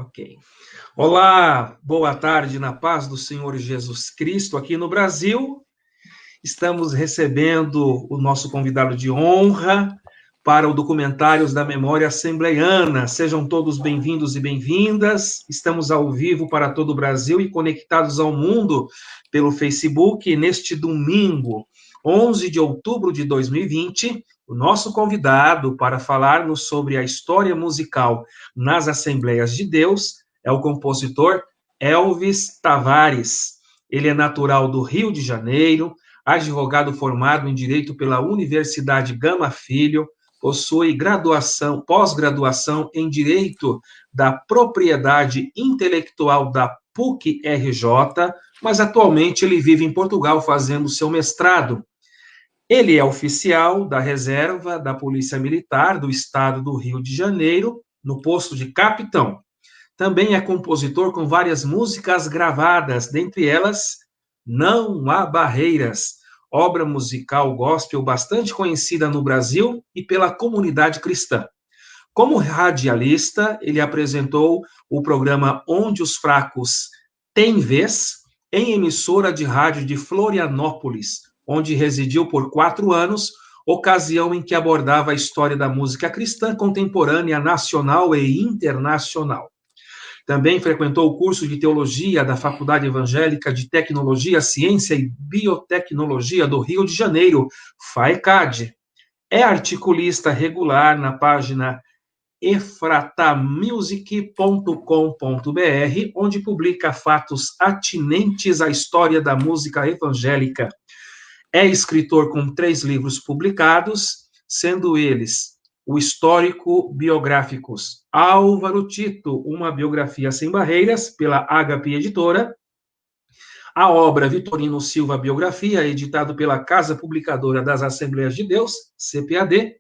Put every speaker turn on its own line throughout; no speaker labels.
Ok. Olá, boa tarde, na paz do Senhor Jesus Cristo. Aqui no Brasil, estamos recebendo o nosso convidado de honra para o Documentários da Memória Assembleiana. Sejam todos bem-vindos e bem-vindas. Estamos ao vivo para todo o Brasil e conectados ao mundo pelo Facebook. Neste domingo, 11 de outubro de 2020, o nosso convidado para falar-nos sobre a história musical nas Assembleias de Deus é o compositor Elvis Tavares. Ele é natural do Rio de Janeiro, advogado formado em Direito pela Universidade Gama Filho, possui pós-graduação em Direito da Propriedade Intelectual da PUC-RJ, mas atualmente ele vive em Portugal fazendo seu mestrado. Ele é oficial da reserva da Polícia Militar do Estado do Rio de Janeiro, no posto de capitão. Também é compositor com várias músicas gravadas, dentre elas Não Há Barreiras, obra musical gospel bastante conhecida no Brasil e pela comunidade cristã. Como radialista, ele apresentou o programa Onde os Fracos Têm Vez, em emissora de rádio de Florianópolis, onde residiu por 4 anos, ocasião em que abordava a história da música cristã contemporânea, nacional e internacional. Também frequentou o curso de Teologia da Faculdade Evangélica de Tecnologia, Ciência e Biotecnologia do Rio de Janeiro, FAECAD. É articulista regular na página efratamusic.com.br, onde publica fatos atinentes à história da música evangélica. É escritor com 3 livros publicados, sendo eles o histórico biográficos Álvaro Tito, uma biografia sem barreiras, pela HP Editora, a obra Vitorino Silva Biografia, editado pela Casa Publicadora das Assembleias de Deus, CPAD,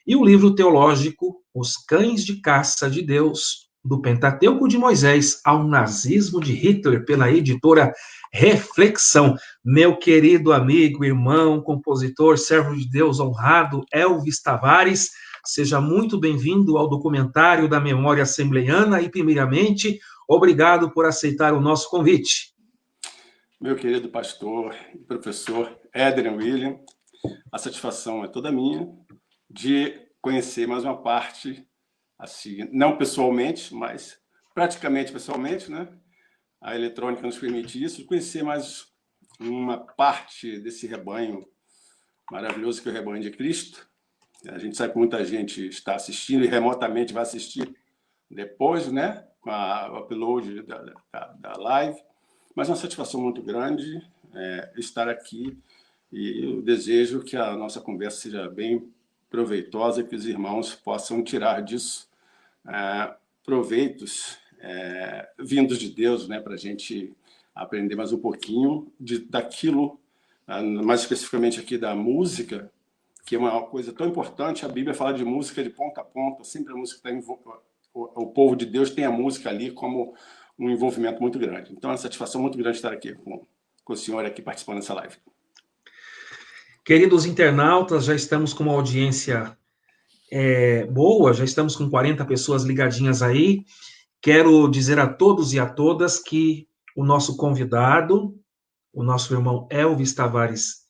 e o livro teológico Os Cães de Caça de Deus, do Pentateuco de Moisés ao Nazismo de Hitler, pela editora Reflexão. Meu querido amigo, irmão, compositor, servo de Deus honrado, Elvis Tavares, seja muito bem-vindo ao Documentário da Memória Assembleiana e, primeiramente, obrigado por aceitar o nosso convite.
Meu querido pastor e professor Adrian William, a satisfação é toda minha de conhecer mais uma parte, assim, não pessoalmente, mas praticamente pessoalmente, né? A eletrônica nos permite isso, de conhecer mais uma parte desse rebanho maravilhoso que é o rebanho de Cristo. A gente sabe que muita gente está assistindo e remotamente vai assistir depois, né? Com o upload da live. Mas é uma satisfação muito grande estar aqui e eu desejo que a nossa conversa seja bem proveitosa, que os irmãos possam tirar disso proveitos vindos de Deus, né? Para a gente aprender mais um pouquinho daquilo, mais especificamente aqui da música, que é uma coisa tão importante. A Bíblia fala de música de ponta a ponta, sempre a música está o povo de Deus tem a música ali como um envolvimento muito grande. Então, é uma satisfação muito grande estar aqui com o senhor aqui participando dessa live.
Queridos internautas, já estamos com uma audiência boa, já estamos com 40 pessoas ligadinhas aí. Quero dizer a todos e a todas que o nosso convidado, o nosso irmão Elvis Tavares,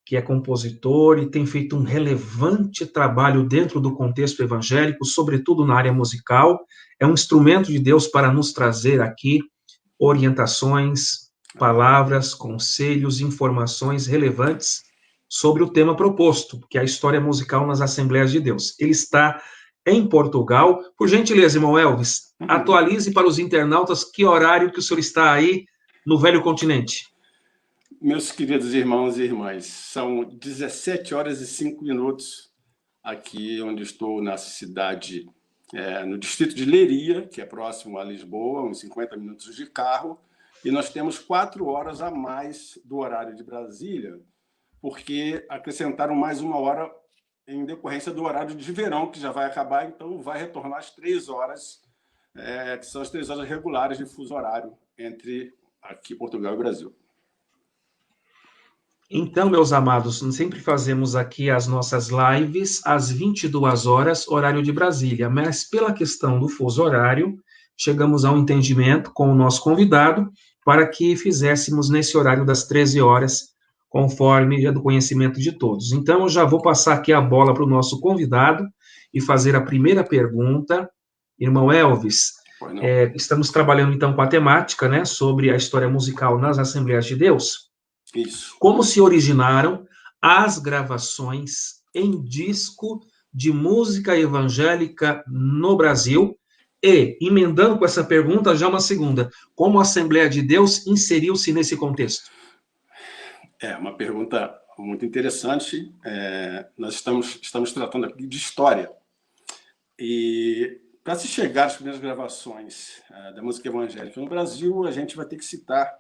que é compositor e tem feito um relevante trabalho dentro do contexto evangélico, sobretudo na área musical, é um instrumento de Deus para nos trazer aqui orientações, palavras, conselhos, informações relevantes sobre o tema proposto, que é a história musical nas Assembleias de Deus. Ele está em Portugal. Por gentileza, irmão Elvis, atualize para os internautas que horário que o senhor está aí no velho continente.
Meus queridos irmãos e irmãs, são 17h05 aqui onde estou na cidade, no distrito de Leiria, que é próximo a Lisboa, uns 50 minutos de carro, e nós temos 4 horas a mais do horário de Brasília, porque acrescentaram mais 1 hora em decorrência do horário de verão, que já vai acabar, então vai retornar às 3 horas, que são as 3 horas regulares de fuso horário entre aqui Portugal e Brasil.
Então, meus amados, sempre fazemos aqui as nossas lives às 22 horas, horário de Brasília, mas pela questão do fuso horário, chegamos a um entendimento com o nosso convidado para que fizéssemos nesse horário das 13 horas, conforme é do conhecimento de todos. Então, eu já vou passar aqui a bola para o nosso convidado e fazer a primeira pergunta. Irmão Elvis, estamos trabalhando então com a temática, né, sobre a história musical nas Assembleias de Deus.
Isso.
Como se originaram as gravações em disco de música evangélica no Brasil? E, emendando com essa pergunta, já uma segunda, como a Assembleia de Deus inseriu-se nesse contexto?
É uma pergunta muito interessante. Nós estamos tratando aqui de história. E para se chegar às primeiras gravações da música evangélica no Brasil, a gente vai ter que citar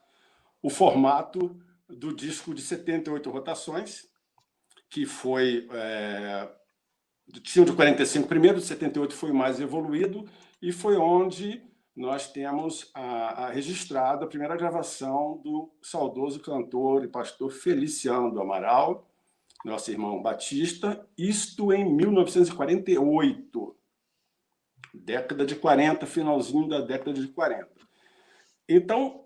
o formato do disco de 78 rotações, que foi... tinha o de 45 primeiro, de 78 foi mais evoluído, e foi onde nós temos registrado a primeira gravação do saudoso cantor e pastor Feliciano do Amaral, nosso irmão Batista, isto em 1948, década de 40, finalzinho da década de 40. Então,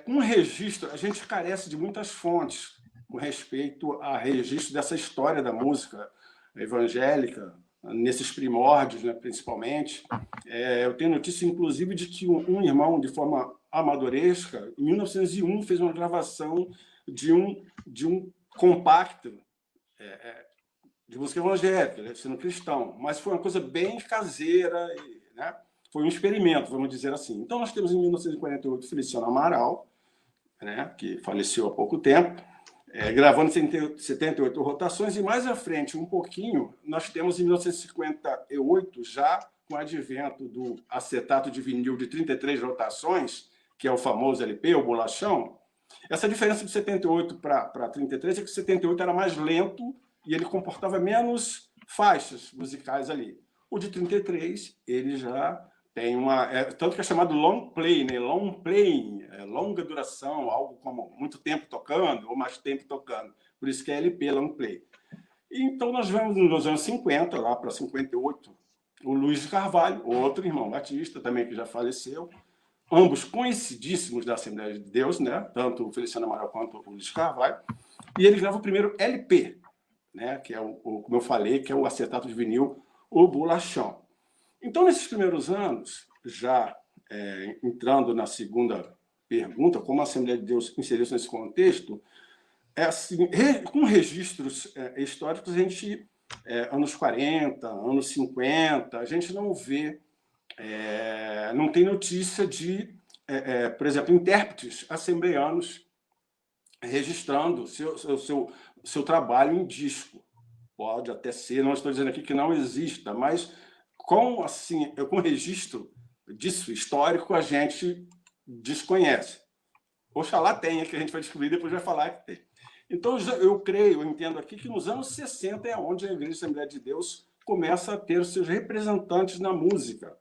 um registro, a gente carece de muitas fontes com respeito a registro dessa história da música evangélica, nesses primórdios, né, principalmente. Eu tenho notícia, inclusive, de que um irmão, de forma amadoresca, em 1901, fez uma gravação de um compacto de música evangélica, sendo cristão, mas foi uma coisa bem caseira, né? Foi um experimento, vamos dizer assim. Então, nós temos, em 1948, Feliciano Amaral, né, que faleceu há pouco tempo, gravando 78 rotações, e mais à frente, um pouquinho, nós temos, em 1958, já com o advento do acetato de vinil de 33 rotações, que é o famoso LP, o bolachão. Essa diferença de 78 para 33 é que 78 era mais lento e ele comportava menos faixas musicais ali. O de 33, ele já tem tanto que é chamado long play, né? Long play, longa duração, algo como muito tempo tocando ou mais tempo tocando. Por isso que é LP, long play. E então nós vemos nos anos 50, lá para 58, o Luiz de Carvalho, outro irmão batista também que já faleceu, ambos conhecidíssimos da Assembleia de Deus, né? Tanto o Feliciano Amaral quanto o Luiz de Carvalho. E ele grava o primeiro LP, né? Que é como eu falei, que é o acetato de vinil, o bolachão. Então, nesses primeiros anos, já entrando na segunda pergunta, como a Assembleia de Deus inseriu-se nesse contexto, assim, com registros históricos, a gente, anos 40, anos 50, a gente não vê, não tem notícia de, por exemplo, intérpretes assembleianos registrando seu trabalho em disco. Pode até ser, não estou dizendo aqui que não exista, mas com registro disso histórico, a gente desconhece. Oxalá tenha, que a gente vai descobrir, depois vai falar que tem. Então, eu entendo aqui que nos anos 60 é onde a Igreja Assembleia de Deus começa a ter os seus representantes na música,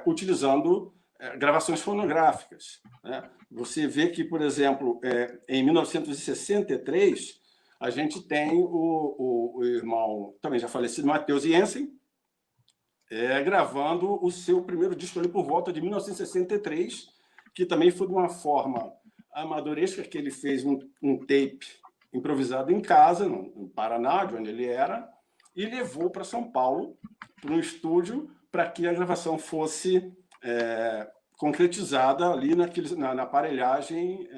utilizando gravações fonográficas, né? Você vê que, por exemplo, em 1963, a gente tem o irmão, também já falecido, Matheus Jensen, gravando o seu primeiro disco ali por volta de 1963, que também foi de uma forma amadoresca, que ele fez um tape improvisado em casa, no Paraná, de onde ele era, e levou para São Paulo, para um estúdio, para que a gravação fosse concretizada ali na aparelhagem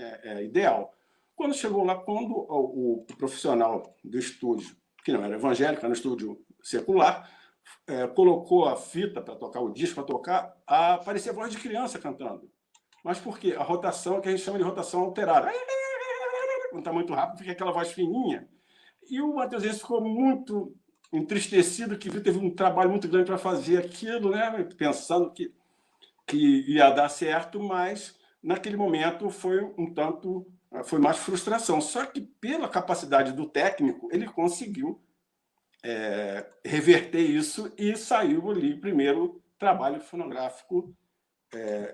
ideal. Quando chegou lá, quando o profissional do estúdio, que não era evangélico, era um estúdio secular, colocou a fita para tocar o disco, para tocar, parecia voz de criança cantando. Mas por quê? A rotação, que a gente chama de rotação alterada. Quando está muito rápido, fica aquela voz fininha. E o Matheus Jensen ficou muito entristecido, que teve um trabalho muito grande para fazer aquilo, né? Pensando que ia dar certo, mas naquele momento foi mais frustração. Só que pela capacidade do técnico, ele conseguiu reverter isso e saiu ali o primeiro trabalho fonográfico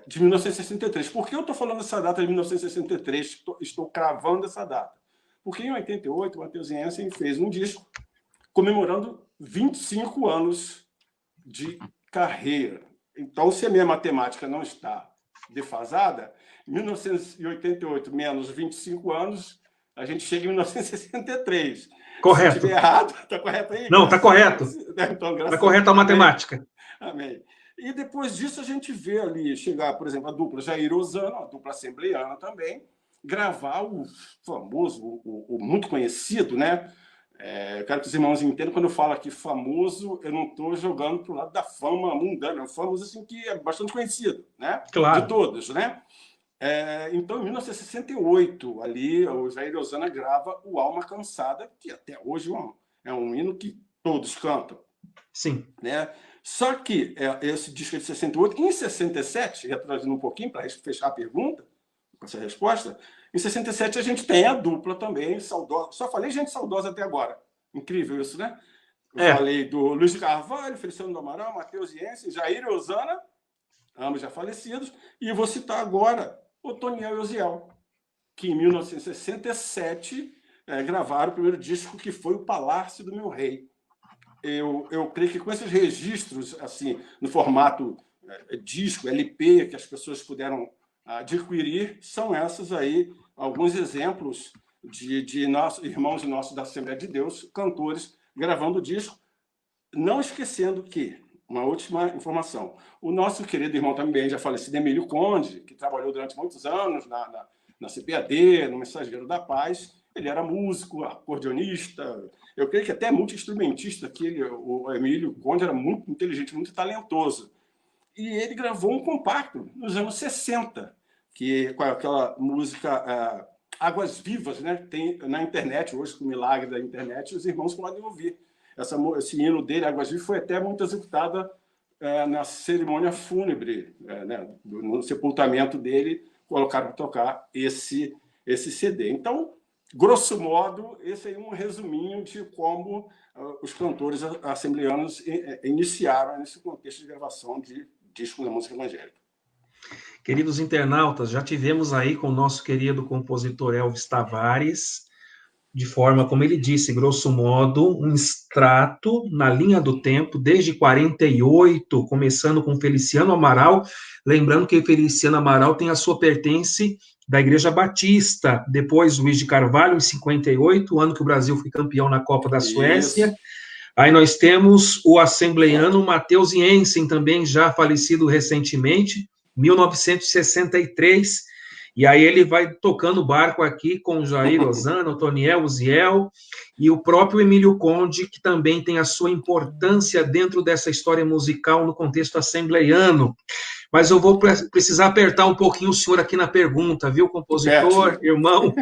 de 1963. Por que eu estou falando dessa data de 1963? Estou cravando essa data. Porque em 88, o Matheus Jensen fez um disco comemorando 25 anos de carreira. Então, se a minha matemática não está defasada, 1988 menos 25 anos, a gente chega em 1963.
Correto.
Se estiver errado, está correto aí?
Não, está correto.
Então,
está correta a matemática.
Amém. E depois disso a gente vê ali chegar, por exemplo, a dupla Jair Osana, a dupla assembleiana também, gravar o famoso, o muito conhecido, né? Eu quero que os irmãos entendam, quando eu falo aqui famoso, eu não estou jogando para o lado da fama mundana, é um famoso assim, que é bastante conhecido, né?
Claro.
De todos, né? Então, em 1968, ali, o Jair Osana grava o Alma Cansada, que até hoje é um hino que todos cantam.
Sim.
Né? Só que esse disco é de 68, em 67, já trazendo um pouquinho para fechar a pergunta, com essa resposta, em 67 a gente tem a dupla também, saudosa. Só falei gente saudosa até agora. Incrível isso, né? Eu falei do Luiz de Carvalho, Feliciano do Amaral, Matheus Iense, Jair e Osana, ambos já falecidos, e vou citar agora o Toniel e Osiel, que em 1967 gravaram o primeiro disco, que foi o Palácio do Meu Rei. Eu creio que com esses registros, assim, no formato disco, LP, que as pessoas puderam adquirir, são esses aí alguns exemplos de nossos irmãos nossos da Assembleia de Deus, cantores, gravando o disco. Não esquecendo que, uma última informação, o nosso querido irmão também já falecido, Emílio Conde, que trabalhou durante muitos anos na CPAD, no Mensageiro da Paz, ele era músico, acordeonista, eu creio que até multi-instrumentista, o Emílio Conde era muito inteligente, muito talentoso. E ele gravou um compacto nos anos 60, com aquela música Águas Vivas, né? Tem na internet, hoje, com o milagre da internet, os irmãos podem ouvir. Esse hino dele, Águas Vivas, foi até muito executada na cerimônia fúnebre, né? No sepultamento dele, colocaram para tocar esse CD. Então, grosso modo, esse é um resuminho de como os cantores assembleanos iniciaram nesse contexto de gravação de disco da música evangélica.
Queridos internautas, já tivemos aí com o nosso querido compositor Elvis Tavares, de forma, como ele disse, grosso modo, um extrato na linha do tempo, desde 48, começando com Feliciano Amaral, lembrando que Feliciano Amaral tem a sua pertence da Igreja Batista, depois Luiz de Carvalho, em 58, o ano que o Brasil foi campeão na Copa da Suécia. Isso. Aí nós temos o assembleiano Matheus Jensen, também já falecido recentemente, 1963, e aí ele vai tocando o barco aqui com o Jair Osana, o Toniel, Osiel, e o próprio Emílio Conde, que também tem a sua importância dentro dessa história musical no contexto assembleiano. Mas eu vou precisar apertar um pouquinho o senhor aqui na pergunta, viu, compositor, irmão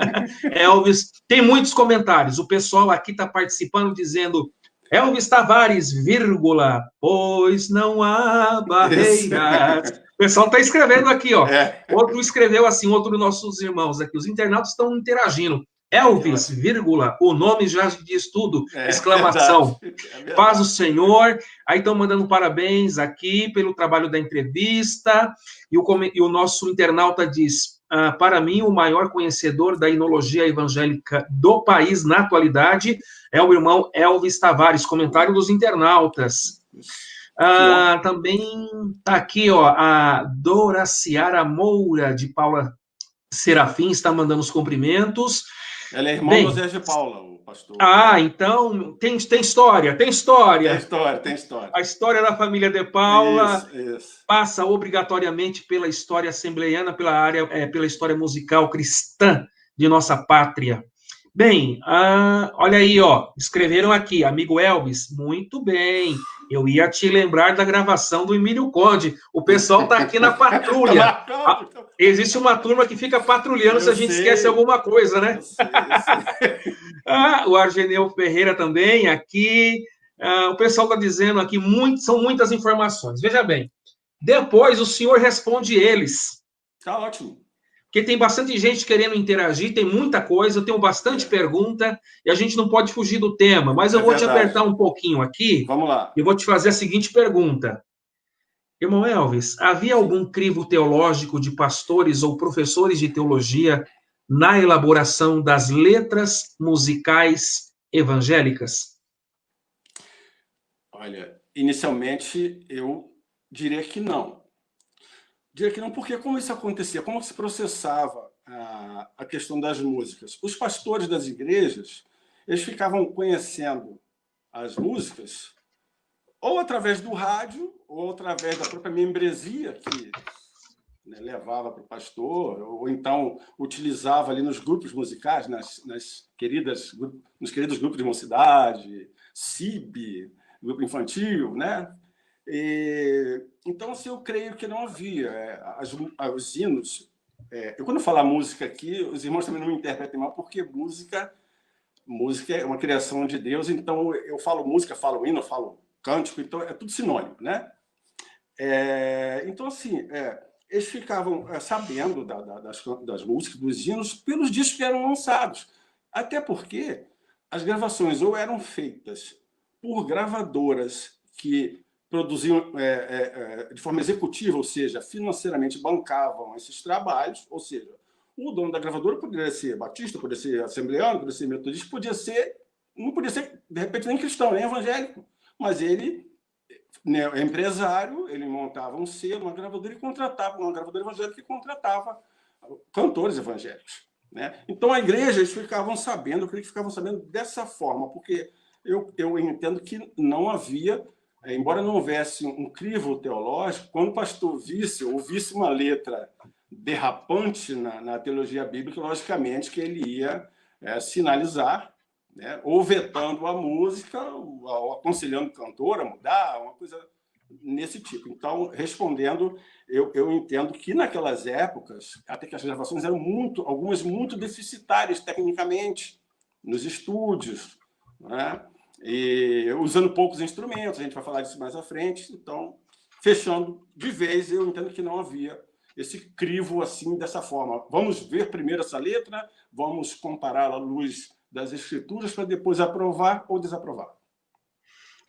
Elvis? Tem muitos comentários, o pessoal aqui está participando dizendo... Elvis Tavares, vírgula, pois não há barreiras. O pessoal está escrevendo aqui, ó. Outro escreveu assim, outro dos nossos irmãos aqui. Os internautas estão interagindo. Elvis, vírgula, o nome já diz tudo, exclamação. Verdade. Paz o Senhor. Aí estão mandando parabéns aqui pelo trabalho da entrevista. E o nosso internauta diz... para mim, o maior conhecedor da hinologia evangélica do país na atualidade é o irmão Elvis Tavares. Comentário dos internautas. Também está aqui, ó, a Doraciara Moura, de Paula Serafim, está mandando os cumprimentos.
Ela é irmã do Zé de Paula, o pastor.
Então tem história, tem história.
Tem história.
A história da família de Paula
isso.
Passa obrigatoriamente pela história assembleiana, pela história musical cristã de nossa pátria. Bem, olha aí, ó, escreveram aqui, amigo Elvis, muito bem, eu ia te lembrar da gravação do Emílio Conde, o pessoal está aqui na patrulha. Existe uma turma que fica patrulhando se a gente esquece alguma coisa, né?
Eu sei.
O Argeneu Ferreira também, aqui, o pessoal está dizendo aqui, são muitas informações, veja bem, depois o senhor responde eles.
Tá ótimo.
Porque tem bastante gente querendo interagir, tem muita coisa, eu tenho bastante pergunta, e a gente não pode fugir do tema, mas eu vou te apertar um pouquinho aqui.
Vamos lá.
E vou te fazer a seguinte pergunta. Irmão Elvis, havia algum crivo teológico de pastores ou professores de teologia na elaboração das letras musicais evangélicas?
Olha, inicialmente eu Diria que não. Diria que não, porque como isso acontecia? Como se processava a questão das músicas? Os pastores das igrejas, eles ficavam conhecendo as músicas ou através do rádio, ou através da própria membresia que, né, levava para o pastor, ou então utilizava ali nos grupos musicais, nos queridos grupos de mocidade, CIB, grupo infantil, né? Então, assim, eu creio que não havia. Os hinos... eu, quando eu falar música aqui, os irmãos também não me interpretem mal, porque música é uma criação de Deus, então eu falo música, falo hino, falo cântico, então é tudo sinônimo, né? Então, assim, eles ficavam sabendo das músicas, dos hinos, pelos discos que eram lançados. Até porque as gravações ou eram feitas por gravadoras que produziam de forma executiva, ou seja, financeiramente bancavam esses trabalhos, ou seja, o dono da gravadora poderia ser batista, poderia ser assembleano, poderia ser metodista, não podia ser, de repente, nem cristão, nem evangélico, mas ele, né, é empresário, ele montava um selo, uma gravadora, e contratava uma gravadora evangélica que contratava cantores evangélicos, né? Então, a igreja, eles ficavam sabendo, eu creio que ficavam sabendo dessa forma, porque eu entendo que não havia, embora não houvesse um crivo teológico, quando o pastor ouvisse uma letra derrapante na teologia bíblica, logicamente que ele ia sinalizar, né, ou vetando a música, ou aconselhando o cantor a mudar, uma coisa nesse tipo. Então, respondendo, eu entendo que naquelas épocas, até que as gravações eram algumas muito deficitárias tecnicamente, nos estúdios, né? E usando poucos instrumentos, a gente vai falar disso mais à frente. Então, fechando de vez, eu entendo que não havia esse crivo assim, dessa forma. Vamos ver primeiro essa letra, vamos compará-la à luz das escrituras para depois aprovar ou desaprovar.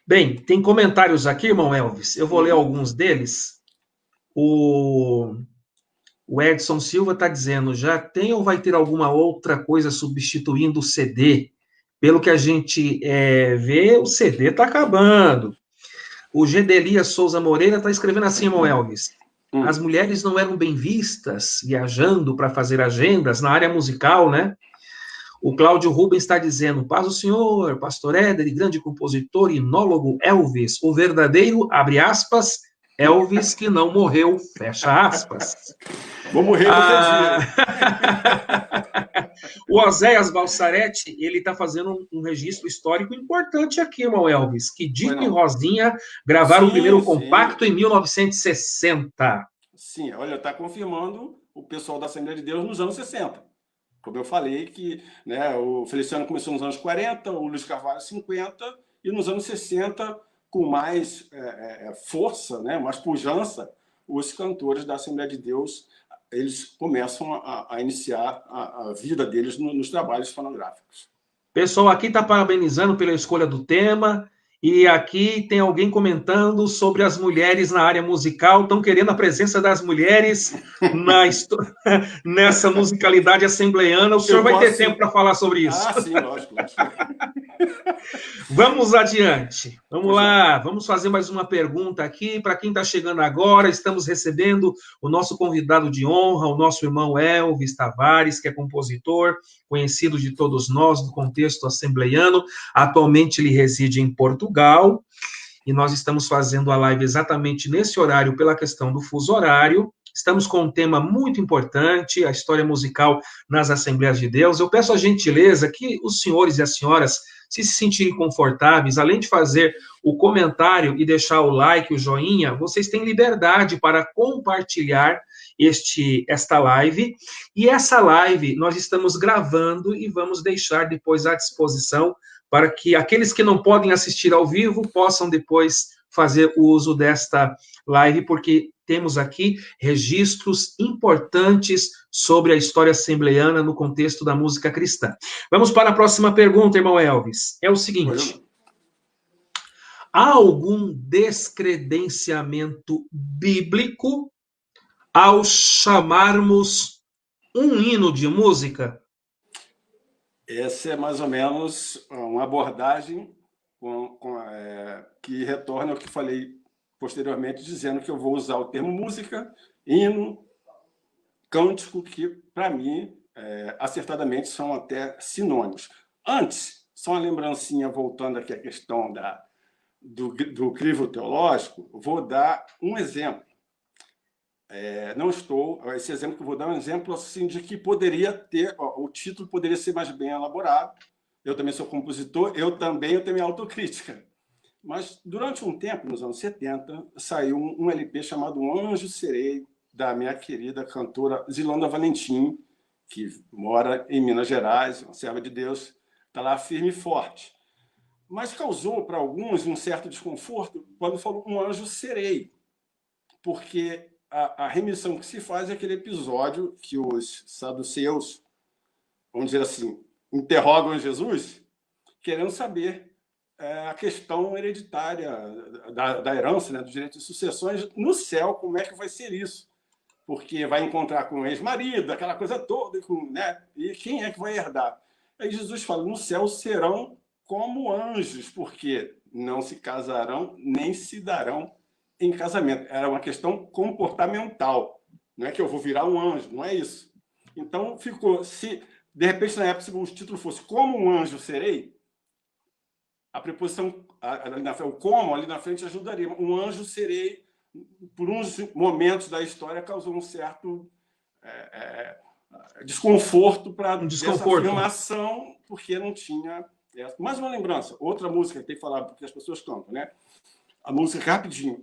Bem, tem comentários aqui, irmão Elvis. Eu vou ler alguns deles. O Edson Silva está dizendo, já tem ou vai ter alguma outra coisa substituindo o CD? Pelo que a gente vê, o CD está acabando. O Gedelias Souza Moreira está escrevendo assim, irmão Elvis. As mulheres não eram bem vistas viajando para fazer agendas na área musical, né? O Cláudio Rubens está dizendo, paz o senhor, pastor Éder, grande compositor, inólogo Elvis, o verdadeiro, abre aspas, Elvis que não morreu, fecha aspas.
Vou morrer qualquer dia.
O Oséias Balsaretti, ele está fazendo um registro histórico importante aqui, irmão Elvis, que Dico e Rosinha gravaram o primeiro compacto em 1960.
Sim, olha, está confirmando o pessoal da Assembleia de Deus nos anos 60. Como eu falei, que, né, o Feliciano começou nos anos 40, o Luiz Carvalho 50, e nos anos 60, com mais força, né, mais pujança, os cantores da Assembleia de Deus, eles começam a iniciar a vida deles nos trabalhos fonográficos.
Pessoal, aqui está parabenizando pela escolha do tema, e aqui tem alguém comentando sobre as mulheres na área musical, estão querendo a presença das mulheres nessa musicalidade assembleiana. O senhor vai ter tempo para falar sobre isso.
Ah, sim, lógico.
Vamos adiante. Vamos lá, vamos fazer mais uma pergunta aqui. Para quem está chegando agora, estamos recebendo o nosso convidado de honra, o nosso irmão Elvis Tavares, que é compositor, conhecido de todos nós no contexto assembleiano. Atualmente ele reside em Portugal, e nós estamos fazendo a live exatamente nesse horário pela questão do fuso horário. Estamos com um tema muito importante, a história musical nas Assembleias de Deus. Eu peço a gentileza que os senhores e as senhoras se sentirem confortáveis, além de fazer o comentário e deixar o like, o joinha, vocês têm liberdade para compartilhar esta live. E essa live nós estamos gravando e vamos deixar depois à disposição para que aqueles que não podem assistir ao vivo possam depois fazer o uso desta live, porque temos aqui registros importantes sobre a história assembleiana no contexto da música cristã. Vamos para a próxima pergunta, irmão Elvis. É o seguinte: há algum descredenciamento bíblico ao chamarmos um hino de música?
Essa é mais ou menos uma abordagem que retorna ao que falei posteriormente dizendo que eu vou usar o termo música, hino, cântico, que, para mim, acertadamente, são até sinônimos. Antes, só uma lembrancinha, voltando aqui à questão do crivo teológico, vou dar um exemplo. Esse exemplo que eu vou dar é um exemplo assim, de que poderia ter, o título poderia ser mais bem elaborado. Eu também sou compositor, eu tenho minha autocrítica. Mas, durante um tempo, nos anos 70, saiu um LP chamado Um Anjo Serei, da minha querida cantora Zilanda Valentim, que mora em Minas Gerais, uma serva de Deus, está lá firme e forte. Mas causou para alguns um certo desconforto quando falou Um Anjo Serei, porque a remissão que se faz é aquele episódio que os saduceus, vamos dizer assim, interrogam Jesus, querendo saber a questão hereditária da herança, né, do direito de sucessões no céu, como é que vai ser isso? Porque vai encontrar com o ex-marido, aquela coisa toda, né? E quem é que vai herdar? Aí Jesus fala, no céu serão como anjos, porque não se casarão nem se darão em casamento. Era uma questão comportamental. Não é que eu vou virar um anjo, não é isso. Então, ficou... Se, de repente, na época, se o título fosse Como um Anjo Serei, a preposição, o como ali na frente ajudaria. Um anjo serei, por uns momentos da história, causou um certo desconforto para essa afirmação, porque não tinha... Mais uma lembrança, outra música que tem que falar, porque as pessoas cantam, né? A música, rapidinho,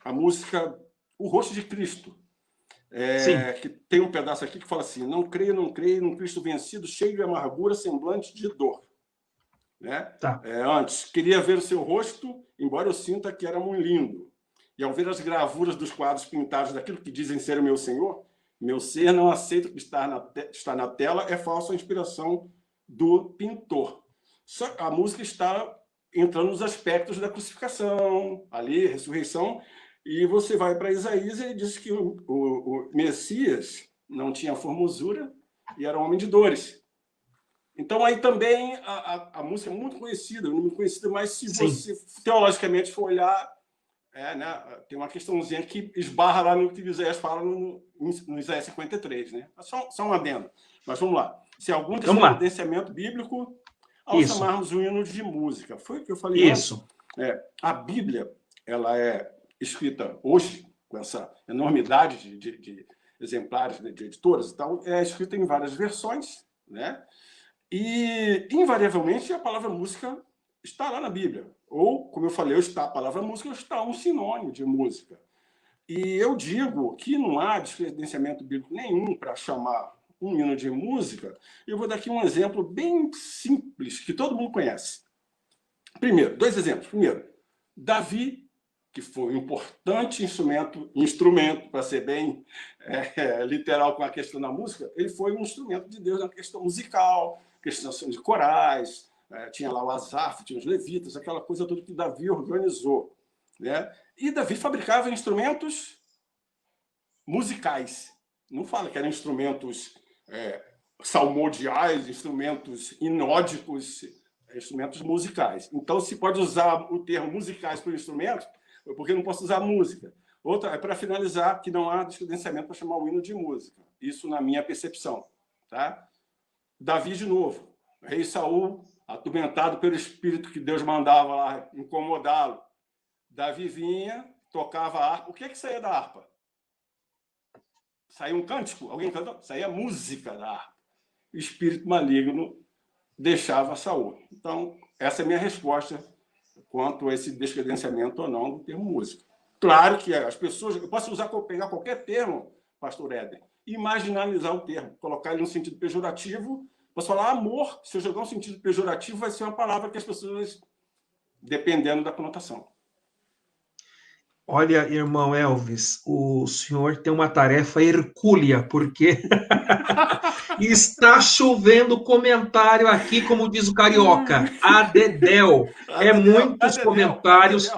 a música O Rosto de Cristo, que tem um pedaço aqui que fala assim, não creio, num Cristo vencido, cheio de amargura, semblante de dor. Né?
Tá.
Antes, queria ver o seu rosto, embora eu sinta que era muito lindo. E ao ver as gravuras dos quadros pintados daquilo que dizem ser o meu Senhor, meu ser não aceita que está na tela, é falsa inspiração do pintor. A música está entrando nos aspectos da crucificação, ali, ressurreição, e você vai para Isaías e ele diz que o Messias não tinha formosura e era um homem de dores. Então, aí também a música é muito conhecida, não muito conhecida, mas se você teologicamente for olhar, né, tem uma questãozinha que esbarra lá no que Isaías fala no Isaías 53. Né? Só um adendo. Mas vamos lá. Se algum descredenciamento bíblico ao chamarmos o hino de música. Foi o que eu falei antes. A Bíblia ela é escrita hoje, com essa enormidade de exemplares, né, de editoras e tal, é escrita em várias versões, né? E, invariavelmente, a palavra música está lá na Bíblia. Ou, como eu falei, a palavra música está um sinônimo de música. E eu digo que não há descredenciamento bíblico nenhum para chamar um hino de música. Eu vou dar aqui um exemplo bem simples, que todo mundo conhece. Primeiro, dois exemplos. Primeiro, Davi, que foi um importante instrumento para ser bem literal com a questão da música, ele foi um instrumento de Deus na questão musical, questão de corais, tinha lá o Asaf, tinha os levitas, aquela coisa toda que Davi organizou. Né? E Davi fabricava instrumentos musicais. Não fala que eram instrumentos salmodiais, instrumentos inódicos, instrumentos musicais. Então, se pode usar o termo musicais para o instrumento, porque não posso usar música. Outra é para finalizar que não há descredenciamento para chamar o hino de música. Isso na minha percepção. Tá? Davi, de novo. Rei Saul, atormentado pelo espírito que Deus mandava lá incomodá-lo. Davi vinha, tocava a harpa. O que saía da harpa? Saía um cântico? Alguém cantou? Saía música da harpa. O espírito maligno deixava Saul. Então, essa é a minha resposta quanto a esse descredenciamento ou não do termo música. Claro que as pessoas... Eu posso pegar qualquer termo, pastor Éder, e marginalizar o termo, colocar ele no sentido pejorativo. Posso falar amor, se eu jogar um sentido pejorativo, vai ser uma palavra que as pessoas... dependendo da conotação.
Olha, irmão Elvis, o senhor tem uma tarefa hercúlea, porque está chovendo comentário aqui, como diz o carioca, a dedéu. Muitos comentários.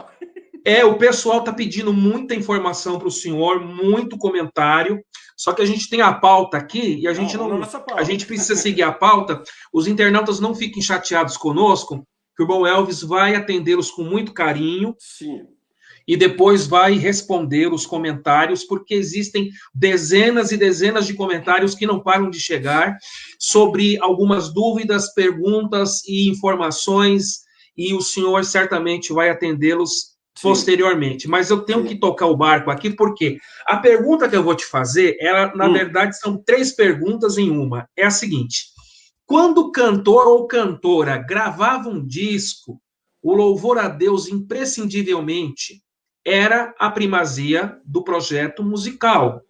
O pessoal está pedindo muita informação para o senhor, muito comentário. Só que a gente tem a pauta aqui e a gente precisa seguir a pauta. Os internautas não fiquem chateados conosco, que o irmão Elvis vai atendê-los com muito carinho.
Sim.
e depois vai responder os comentários, porque existem dezenas e dezenas de comentários que não param de chegar sobre algumas dúvidas, perguntas e informações, e o senhor certamente vai atendê-los posteriormente. Mas eu tenho que tocar o barco aqui, porque a pergunta que eu vou te fazer, ela, na verdade, são 3 perguntas em uma. É a seguinte: quando o cantor ou cantora gravava um disco, o louvor a Deus imprescindivelmente era a primazia do projeto musical.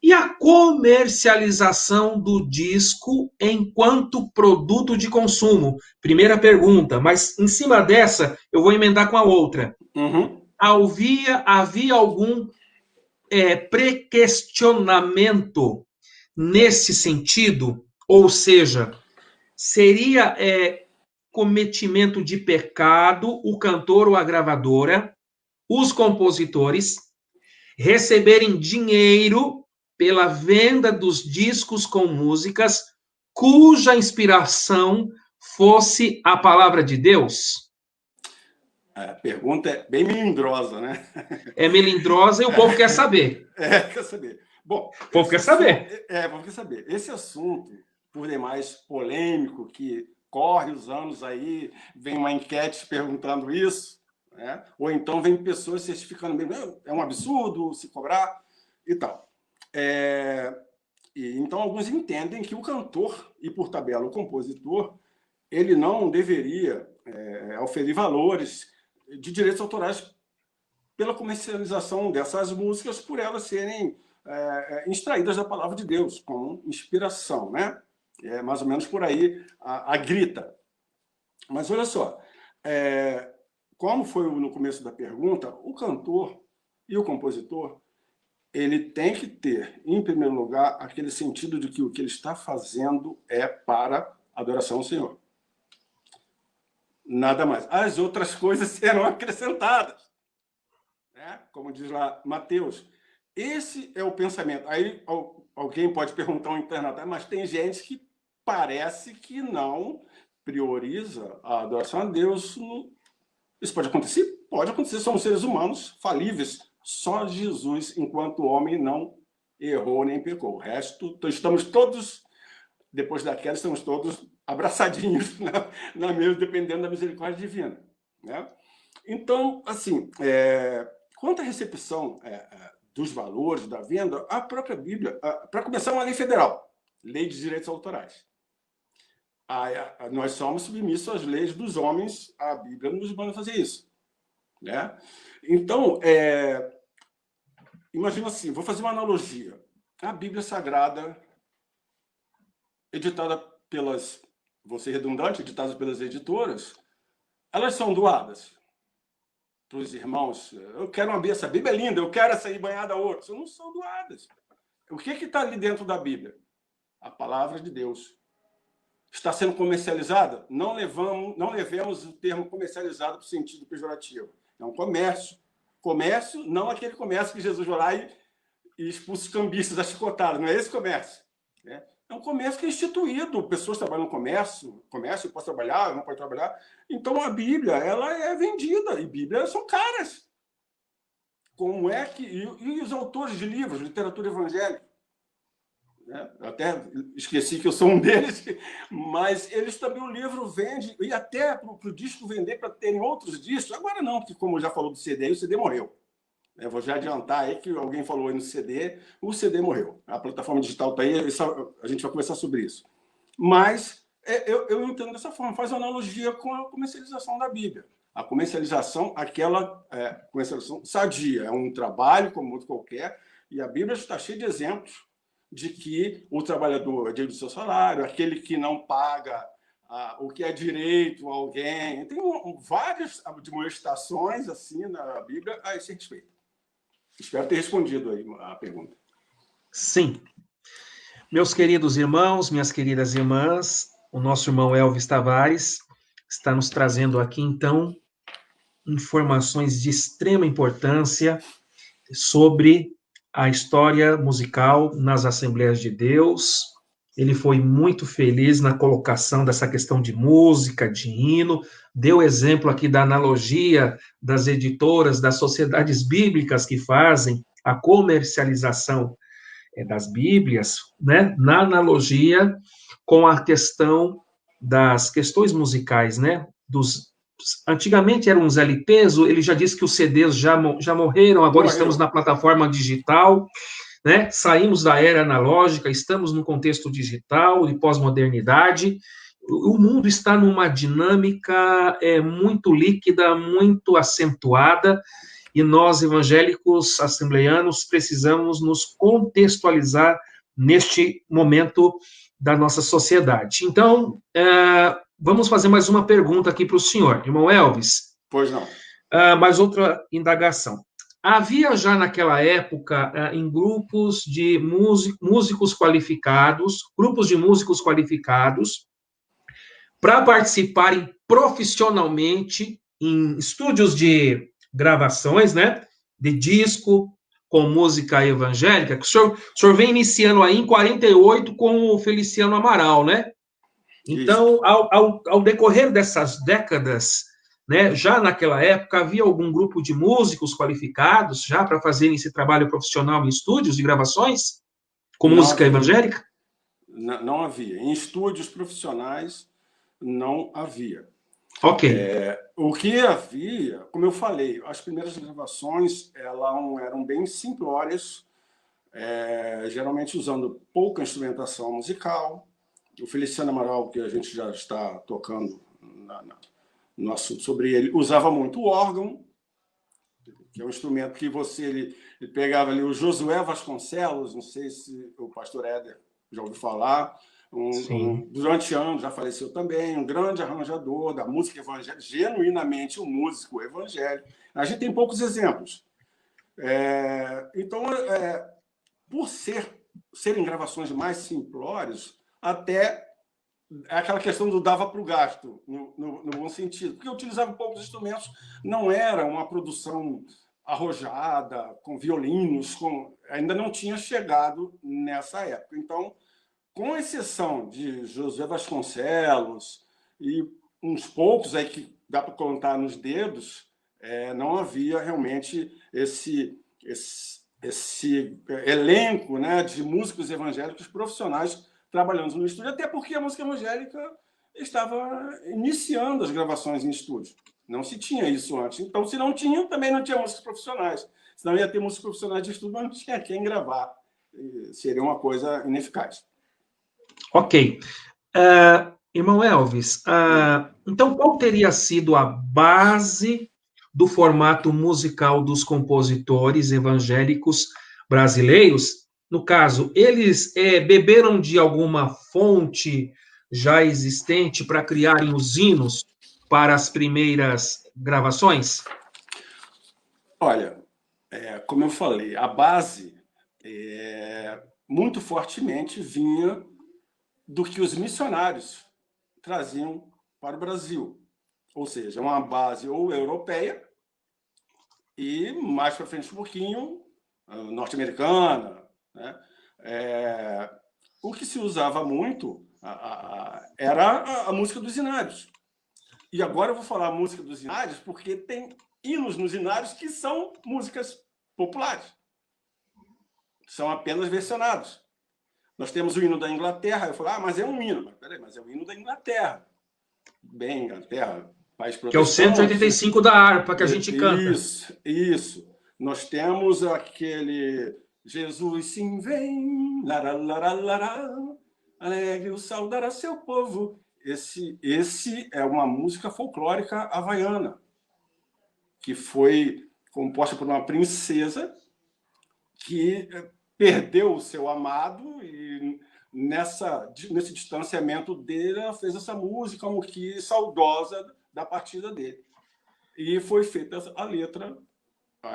E a comercialização do disco enquanto produto de consumo? Primeira pergunta, mas em cima dessa eu vou emendar com a outra. Havia algum pré-questionamento nesse sentido? Ou seja, seria cometimento de pecado o cantor ou a gravadora, os compositores, receberem dinheiro pela venda dos discos com músicas cuja inspiração fosse a palavra de Deus?
A pergunta é bem melindrosa, né?
É melindrosa e o povo quer saber.
Quer saber. Bom,
o povo quer saber.
O povo quer saber. Esse assunto, por demais polêmico, que corre os anos aí, vem uma enquete perguntando isso, né? Ou então vem pessoas certificando mesmo, é um absurdo se cobrar e tal. Então, alguns entendem que o cantor, e por tabela o compositor, ele não deveria oferir valores de direitos autorais pela comercialização dessas músicas, por elas serem extraídas da palavra de Deus, como inspiração, né? É mais ou menos por aí a grita. Mas olha só, como foi no começo da pergunta, o cantor e o compositor, ele tem que ter, em primeiro lugar, aquele sentido de que o que ele está fazendo é para adoração ao Senhor. Nada mais. As outras coisas serão acrescentadas, né? Como diz lá Mateus. Esse é o pensamento. Aí alguém pode perguntar ao internauta, mas tem gente que parece que não prioriza a adoração a Deus. Isso pode acontecer? Pode acontecer. Somos seres humanos falíveis. Só Jesus, enquanto homem, não errou nem pecou. O resto, estamos todos, depois da queda, estamos todos abraçadinhos na mesa, dependendo da misericórdia divina, né? Então, assim, quanto à recepção dos valores da venda, a própria Bíblia, para começar, uma lei federal, lei de direitos autorais. Nós somos submissos às leis dos homens, a Bíblia nos manda fazer isso, né? Então, imagina assim, vou fazer uma analogia. A Bíblia Sagrada, editada pelas, vou ser redundante, editadas pelas editoras, elas são doadas para os irmãos. Eu quero essa Bíblia é linda, eu quero essa aí banhada a ouro. Não são doadas. O que está ali dentro da Bíblia? A palavra de Deus. Está sendo comercializada? Não levemos o termo comercializado para o sentido pejorativo. É um comércio. Comércio, não aquele comércio que Jesus vai lá e expulsa os cambistas da chicotada. Não é esse comércio, né? É um comércio que é instituído. Pessoas trabalham no comércio, pode trabalhar, não pode trabalhar. Então, a Bíblia, ela é vendida. E Bíblias são caras. Como é que... E os autores de livros, literatura evangélica? Né? Eu até esqueci que eu sou um deles, mas eles também, o livro vende, e até para o disco vender, para terem outros discos. Agora não, porque como já falou do CD, o CD morreu. Eu vou já adiantar aí que alguém falou aí no CD, o CD morreu. A plataforma digital está aí, a gente vai conversar sobre isso. Mas eu entendo dessa forma, faz uma analogia com a comercialização da Bíblia. A comercialização, aquela comercialização sadia, é um trabalho como outro qualquer, e a Bíblia está cheia de exemplos de que o trabalhador é digno do seu salário, aquele que não paga o que é direito a alguém. Tem várias admoestações assim na Bíblia a esse respeito. Espero ter respondido aí a pergunta.
Sim. Meus queridos irmãos, minhas queridas irmãs, o nosso irmão Elvis Tavares está nos trazendo aqui, então, informações de extrema importância sobre a história musical nas Assembleias de Deus, ele foi muito feliz na colocação dessa questão de música, de hino, deu exemplo aqui da analogia das editoras, das sociedades bíblicas que fazem a comercialização das Bíblias, né, na analogia com a questão das questões musicais, né, antigamente eram os LPs, ele já disse que os CDs já morreram, agora estamos na plataforma digital, né? Saímos da era analógica, estamos num contexto digital e pós-modernidade. O mundo está numa dinâmica muito líquida, muito acentuada, e nós, evangélicos assembleianos, precisamos nos contextualizar neste momento da nossa sociedade. Então, vamos fazer mais uma pergunta aqui para o senhor. Irmão Elvis?
Pois não.
Mais outra indagação. Havia já naquela época, em grupos de músicos qualificados, para participarem profissionalmente em estúdios de gravações, né, de disco com música evangélica, que o senhor vem iniciando aí em 48 com o Feliciano Amaral, né? Então, ao decorrer dessas décadas, né, já naquela época, havia algum grupo de músicos qualificados já para fazerem esse trabalho profissional em estúdios de gravações com música evangélica?
Não havia. Em estúdios profissionais, não havia.
Ok.
O que havia, como eu falei, as primeiras gravações eram bem simplórias, geralmente usando pouca instrumentação musical. O Feliciano Amaral, que a gente já está tocando no assunto sobre ele, usava muito o órgão, que é um instrumento que ele pegava ali o Josué Vasconcelos, não sei se o pastor Éder já ouviu falar, durante anos já faleceu também, um grande arranjador da música evangélica, genuinamente um músico evangélico. A gente tem poucos exemplos. Então, por serem gravações mais simplórias, até aquela questão do dava para o gasto, no bom sentido, porque eu utilizava poucos instrumentos, não era uma produção arrojada, com violinos, ainda não tinha chegado nessa época. Então, com exceção de José Vasconcelos e uns poucos aí que dá para contar nos dedos, não havia realmente esse elenco, né, de músicos evangélicos profissionais trabalhando no estúdio, até porque a música evangélica estava iniciando as gravações em estúdio. Não se tinha isso antes. Então, se não tinha, também não tinha músicos profissionais. Senão ia ter músicos profissionais de estúdio, mas não tinha quem gravar. Seria uma coisa ineficaz.
Ok. Irmão Elvis, então qual teria sido a base do formato musical dos compositores evangélicos brasileiros? No caso, eles beberam de alguma fonte já existente para criarem os hinos para as primeiras gravações?
Olha, como eu falei, a base muito fortemente vinha do que os missionários traziam para o Brasil. Ou seja, uma base ou europeia e, mais para frente um pouquinho, norte-americana, né? O que se usava muito era a música dos inários. E agora eu vou falar a música dos inários porque tem hinos nos inários que são músicas populares. São apenas versionados. Nós temos o hino da Inglaterra. Eu falo, mas é um hino. Mas peraí, mas é o hino da Inglaterra. Bem, Inglaterra, país protestante.
Que é o 185 da harpa que a gente canta.
Isso. Nós temos aquele Jesus sim vem, lara, lara, lara, alegre o saudar a seu povo. Esse é uma música folclórica havaiana, que foi composta por uma princesa que perdeu o seu amado e nesse distanciamento dele ela fez essa música como que saudosa da partida dele. E foi feita a letra,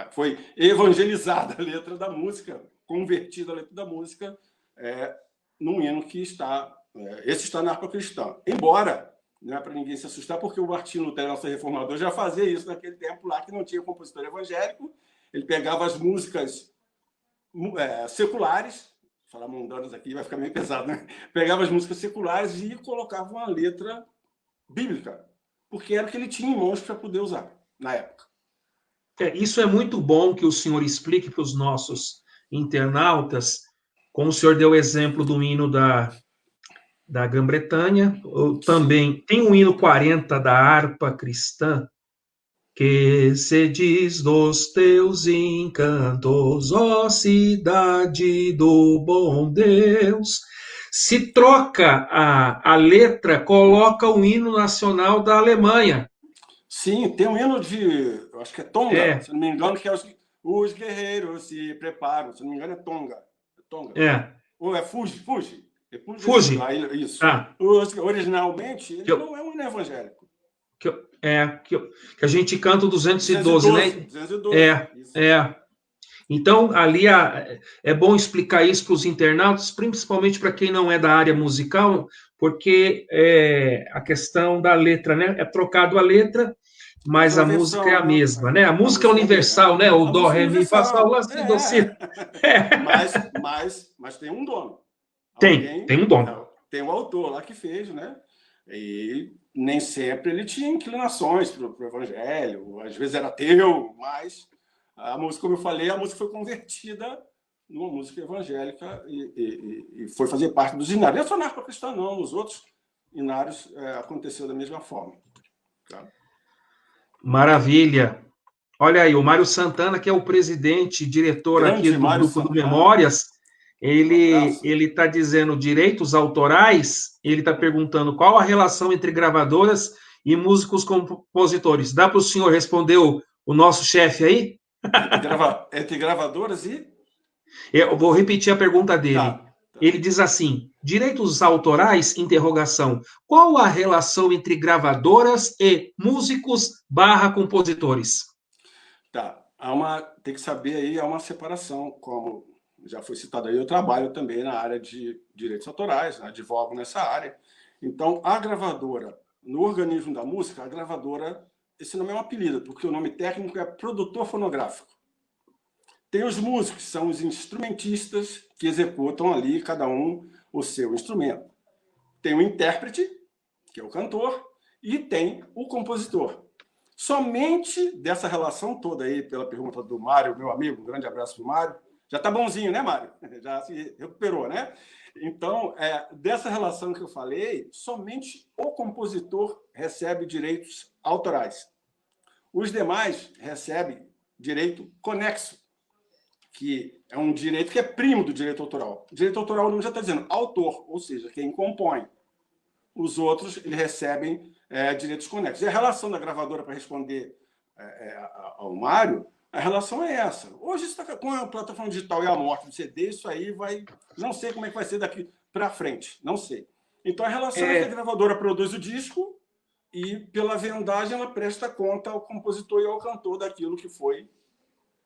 foi evangelizada a letra da música, convertida a letra da música num hino que esse está na harpa cristã. Embora, não é para ninguém se assustar, porque o Martinho Lutero, nosso reformador, já fazia isso naquele tempo lá, que não tinha compositor evangélico. Ele pegava as músicas seculares falar mundanas aqui vai ficar meio pesado, né? Pegava as músicas seculares e colocava uma letra bíblica, porque era o que ele tinha em mãos para poder usar na época.
Isso é muito bom que o senhor explique para os nossos internautas, como o senhor deu o exemplo do hino da Grã-Bretanha, também tem o hino 40 da harpa cristã, que se diz dos teus encantos, ó cidade do bom Deus. Se troca a letra, coloca o hino nacional da Alemanha.
Sim, tem um hino de, eu acho que é Tonga, se não me engano, que é os guerreiros se preparam, se não me engano é Tonga. Ou é Fuji.
Fuji.
Isso. Ah. Originalmente, ele não é um hino evangélico.
Que a gente canta o 212, né?
212.
Então, ali é bom explicar isso para os internautas, principalmente para quem não é da área musical, porque a questão da letra, né? É trocado a letra, mas a música é a mesma, né? A música é universal, né? O dó, ré, mi, fá, sol, lá, si, do, si.
Mas tem um dono.
Tem um dono.
Tem um autor lá que fez, né? E nem sempre ele tinha inclinações para o evangelho, às vezes era ateu, mas a música, como eu falei, a música foi convertida numa música evangélica e foi fazer parte dos inários. Não é só na harpa cristã, não. Nos outros inários aconteceu da mesma forma. Tá?
Maravilha. Olha aí, o Mário Santana, que é o presidente, diretor
Grande
aqui do
Mário
Grupo
Santana.
do Memórias, ele está dizendo direitos autorais, ele está perguntando qual a relação entre gravadoras e músicos compositores. Dá para o senhor responder o nosso chefe aí?
Entre gravadoras e...
Eu vou repetir a pergunta dele. Tá. Ele diz assim, direitos autorais, interrogação, qual a relação entre gravadoras e músicos/compositores?
Tá, tem que saber aí, há uma separação, como já foi citado aí, eu trabalho também na área de direitos autorais, advogo nessa área. Então, a gravadora, no organismo da música, a gravadora, esse nome é um apelido, porque o nome técnico é produtor fonográfico. Tem os músicos, que são os instrumentistas que executam ali, cada um, o seu instrumento. Tem o intérprete, que é o cantor, e tem o compositor. Somente dessa relação toda aí, pela pergunta do Mário, meu amigo, um grande abraço para o Mário. Já está bonzinho, né, Mário? Já se recuperou, né? Então, dessa relação que eu falei, somente o compositor recebe direitos autorais. Os demais recebem direito conexo, que é um direito que é primo do direito autoral. O direito autoral não já está dizendo autor, ou seja, quem compõe. Os outros eles recebem direitos conexos. E a relação da gravadora, para responder ao Mário, a relação é essa. Hoje, está com a plataforma digital e a morte do CD, isso aí vai... Não sei como é que vai ser daqui para frente, não sei. Então, a relação é que a gravadora produz o disco e, pela vendagem, ela presta conta ao compositor e ao cantor daquilo que foi.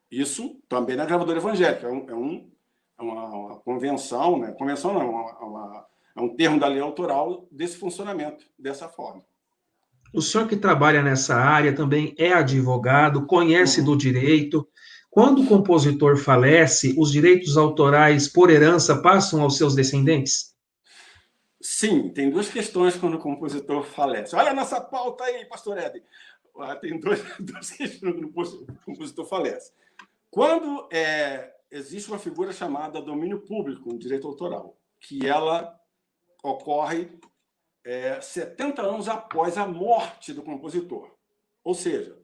Isso também na gravadora evangélica. É uma convenção, né? Convenção não, é um termo da lei autoral desse funcionamento, dessa forma.
O senhor que trabalha nessa área também é advogado, conhece do direito. Quando o compositor falece, os direitos autorais por herança passam aos seus descendentes?
Sim, tem duas questões quando o compositor falece. Olha a nossa pauta aí, pastor Ed. Tem duas questões quando o compositor falece. Quando existe uma figura chamada domínio público, um direito autoral, que ela ocorre 70 anos após a morte do compositor. Ou seja,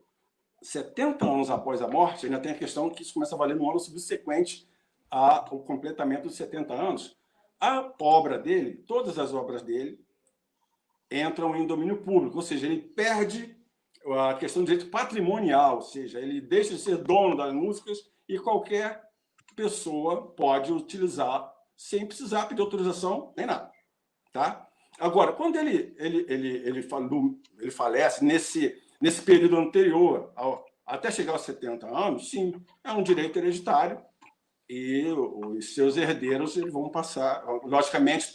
70 anos após a morte, ainda tem a questão que isso começa a valer no ano subsequente ao completamento dos 70 anos. A obra dele, todas as obras dele, entram em domínio público, ou seja, ele perde a questão do direito patrimonial, ou seja, ele deixa de ser dono das músicas e qualquer pessoa pode utilizar sem precisar pedir autorização nem nada. Tá? Agora, quando ele falece nesse período anterior, até chegar aos 70 anos, sim, é um direito hereditário e os seus herdeiros eles vão passar. Logicamente,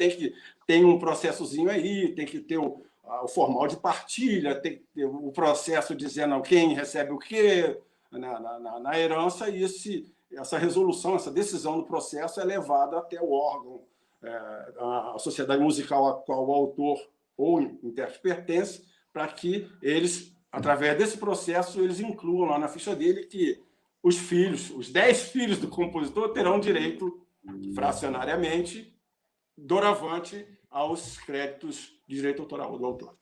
tem um processozinho aí, tem que ter o formal de partilha, tem que ter o processo dizendo quem recebe o quê na herança, e essa resolução, essa decisão do processo é levada até o órgão, a sociedade musical a qual o autor ou intérprete pertence, para que eles, através desse processo, eles incluam lá na ficha dele que os filhos, os 10 filhos do compositor, terão direito, fracionariamente, doravante, aos créditos de direito autoral do autor.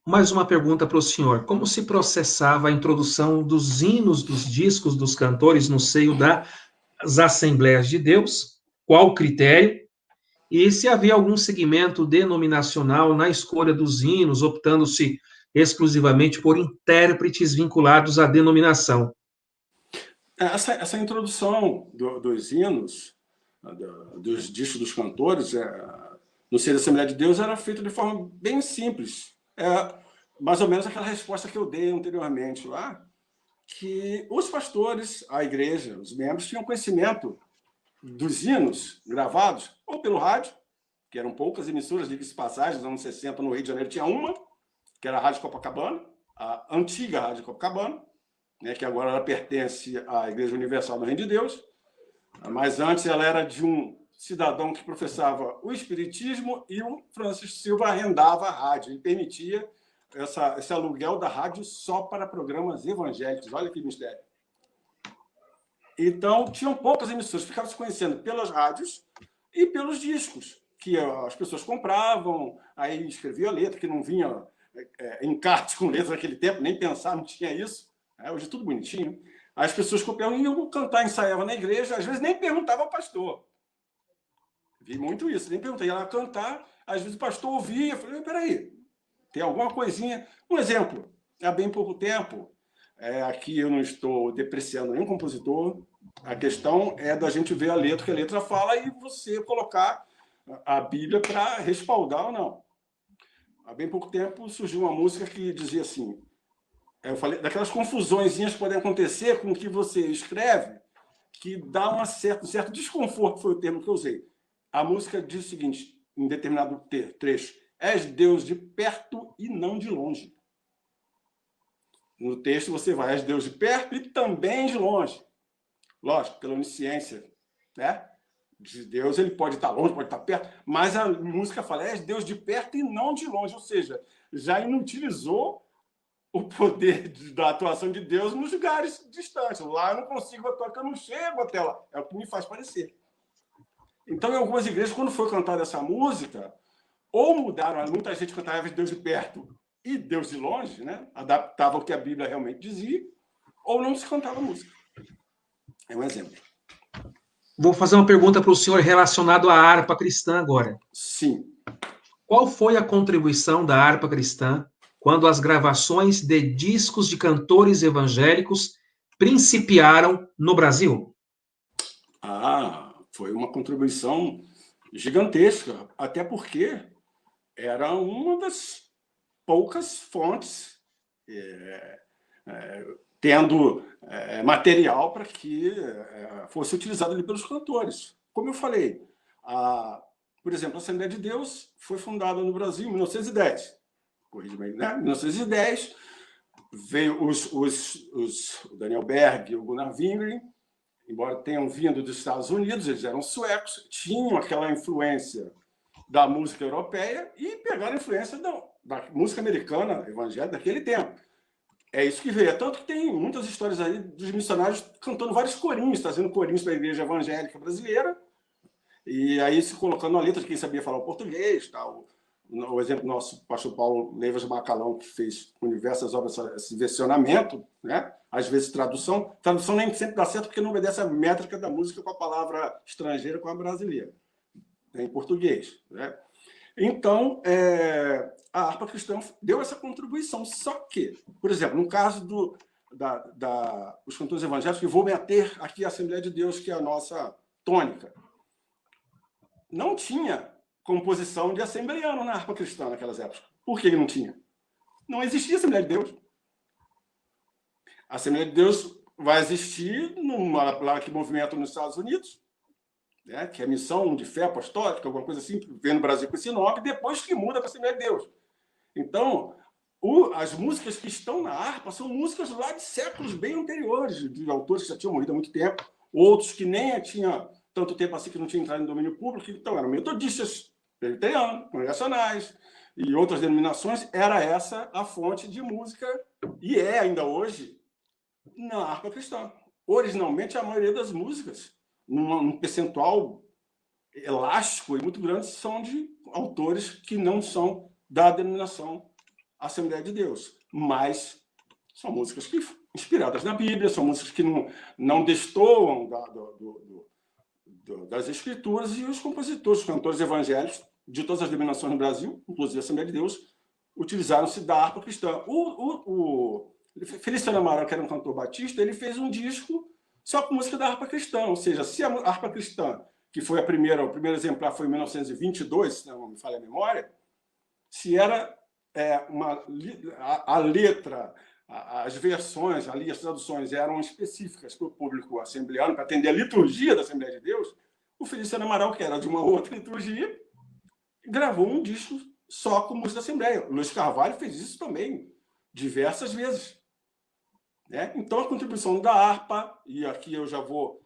Mais uma pergunta para o senhor. Como se processava a introdução dos hinos dos discos dos cantores no seio das Assembleias de Deus? Qual o critério? E se havia algum segmento denominacional na escolha dos hinos, optando-se exclusivamente por intérpretes vinculados à denominação?
Essa introdução dos hinos, dos discos dos cantores, no seio da Assembleia de Deus, era feita de forma bem simples. Mais ou menos aquela resposta que eu dei anteriormente lá, que os pastores, a igreja, os membros, tinham conhecimento dos hinos gravados, ou pelo rádio, que eram poucas emissoras, diga-se de passagem, nos anos 60, no Rio de Janeiro, tinha uma, que era a Rádio Copacabana, a antiga Rádio Copacabana, né, que agora ela pertence à Igreja Universal do Reino de Deus, mas antes ela era de um cidadão que professava o espiritismo e o Francisco Silva arrendava a rádio. Ele permitia esse aluguel da rádio só para programas evangélicos. Olha que mistério. Então, tinham poucas emissoras, ficavam se conhecendo pelas rádios e pelos discos, que as pessoas compravam, aí escrevia a letra, que não vinha encarte com letra naquele tempo, nem pensar, não tinha isso. Hoje é tudo bonitinho. As pessoas copiavam e iam cantar, ensaiavam na igreja, às vezes nem perguntava ao pastor. Vi muito isso, nem perguntei. Ela cantar, às vezes o pastor ouvia, eu falei, peraí, tem alguma coisinha. Um exemplo, há bem pouco tempo, aqui eu não estou depreciando nenhum compositor, a questão é da gente ver a letra, que a letra fala, e você colocar a Bíblia para respaldar ou não. Há bem pouco tempo surgiu uma música que dizia assim, eu falei, daquelas confusõezinhas que podem acontecer com o que você escreve, que dá um certo desconforto, foi o termo que eu usei. A música diz o seguinte, em determinado trecho, és Deus de perto e não de longe. No texto você vai, és Deus de perto e também de longe. Lógico, pela onisciência, né? De Deus, ele pode estar longe, pode estar perto, mas a música fala, és Deus de perto e não de longe, ou seja, já inutilizou o poder da atuação de Deus nos lugares distantes. Lá eu não consigo atuar, porque eu não chego até lá. É o que me faz parecer. Então, em algumas igrejas, quando foi cantada essa música, ou mudaram, muita gente cantava Deus de perto e Deus de longe, né? Adaptava o que a Bíblia realmente dizia, ou não se cantava a música. É um exemplo.
Vou fazer uma pergunta para o senhor relacionado à harpa cristã agora.
Sim.
Qual foi a contribuição da harpa cristã quando as gravações de discos de cantores evangélicos principiaram no Brasil?
Foi uma contribuição gigantesca, até porque era uma das poucas fontes tendo material para que fosse utilizado ali pelos cantores. Como eu falei, por exemplo, a Assembleia de Deus foi fundada no Brasil em 1910. Corrija-me, né? Em 1910, veio o Daniel Berg e o Gunnar Wingren, embora tenham vindo dos Estados Unidos, eles eram suecos, tinham aquela influência da música europeia e pegaram a influência da música americana evangélica daquele tempo. É isso que veio. Tanto que tem muitas histórias aí dos missionários cantando vários corinhos, trazendo corinhos para a igreja evangélica brasileira, e aí se colocando a letra de quem sabia falar o português, tal. O exemplo do nosso pastor Paulo Leivas Bacalão, que fez com diversas obras esse versionamento, né? Às vezes tradução. Tradução nem sempre dá certo porque não obedece a métrica da música com a palavra estrangeira com a brasileira, em português, né? Então, a harpa cristã deu essa contribuição. Só que, por exemplo, no caso dos cantores evangélicos, que vou me ater aqui à Assembleia de Deus, que é a nossa tônica, não tinha composição de assembleiano na harpa cristã naquelas épocas. Por que não tinha? Não existia Assembleia de Deus. A Assembleia de Deus vai existir lá que movimento nos Estados Unidos, né, que é Missão de Fé Apostólica, alguma coisa assim, que vem no Brasil com esse nome, depois que muda para a Assembleia de Deus. Então, as músicas que estão na harpa são músicas lá de séculos bem anteriores, de autores que já tinham morrido há muito tempo, outros que nem tinham tanto tempo assim que não tinham entrado em domínio público, então eram metodistas, presbiterianos, congregacionais e outras denominações. Era essa a fonte de música, e é ainda hoje, na harpa cristã. Originalmente, a maioria das músicas, num percentual elástico e muito grande, são de autores que não são da denominação Assembleia de Deus, mas são músicas que, inspiradas na Bíblia, são músicas que não destoam das Escrituras, e os compositores, os cantores evangélicos de todas as denominações no Brasil, inclusive a Assembleia de Deus, utilizaram-se da harpa cristã. O Feliciano Amaral, que era um cantor batista, ele fez um disco só com música da harpa cristã, ou seja, se a harpa cristã, que foi o primeiro exemplar foi em 1922, se não me falha a memória, se era a letra, as versões, ali as traduções eram específicas para o público assembleano, para atender a liturgia da Assembleia de Deus, o Feliciano Amaral, que era de uma outra liturgia, gravou um disco só com música da Assembleia. O Luiz Carvalho fez isso também diversas vezes. Né? Então, a contribuição da harpa, e aqui eu já vou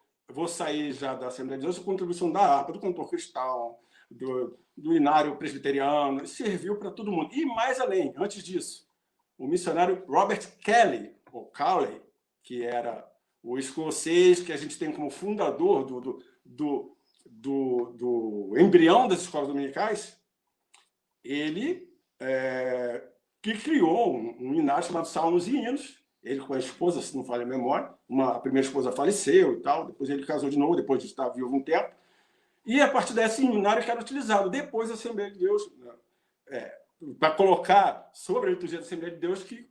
sair já da Assembleia de Deus, a contribuição da harpa, do cantor cristão, do inário presbiteriano, serviu para todo mundo. E mais além, antes disso, o missionário Robert Kelly, ou Cowley, que era o escocês que a gente tem como fundador do embrião das escolas dominicais, ele que criou um inário chamado Salmos e Hinos. Ele com a esposa, se não falha a memória, a primeira esposa faleceu e tal, depois ele casou de novo, depois de estar vivo um tempo, e a partir desse inário que era utilizado depois da Assembleia de Deus, para colocar sobre a liturgia da Assembleia de Deus, que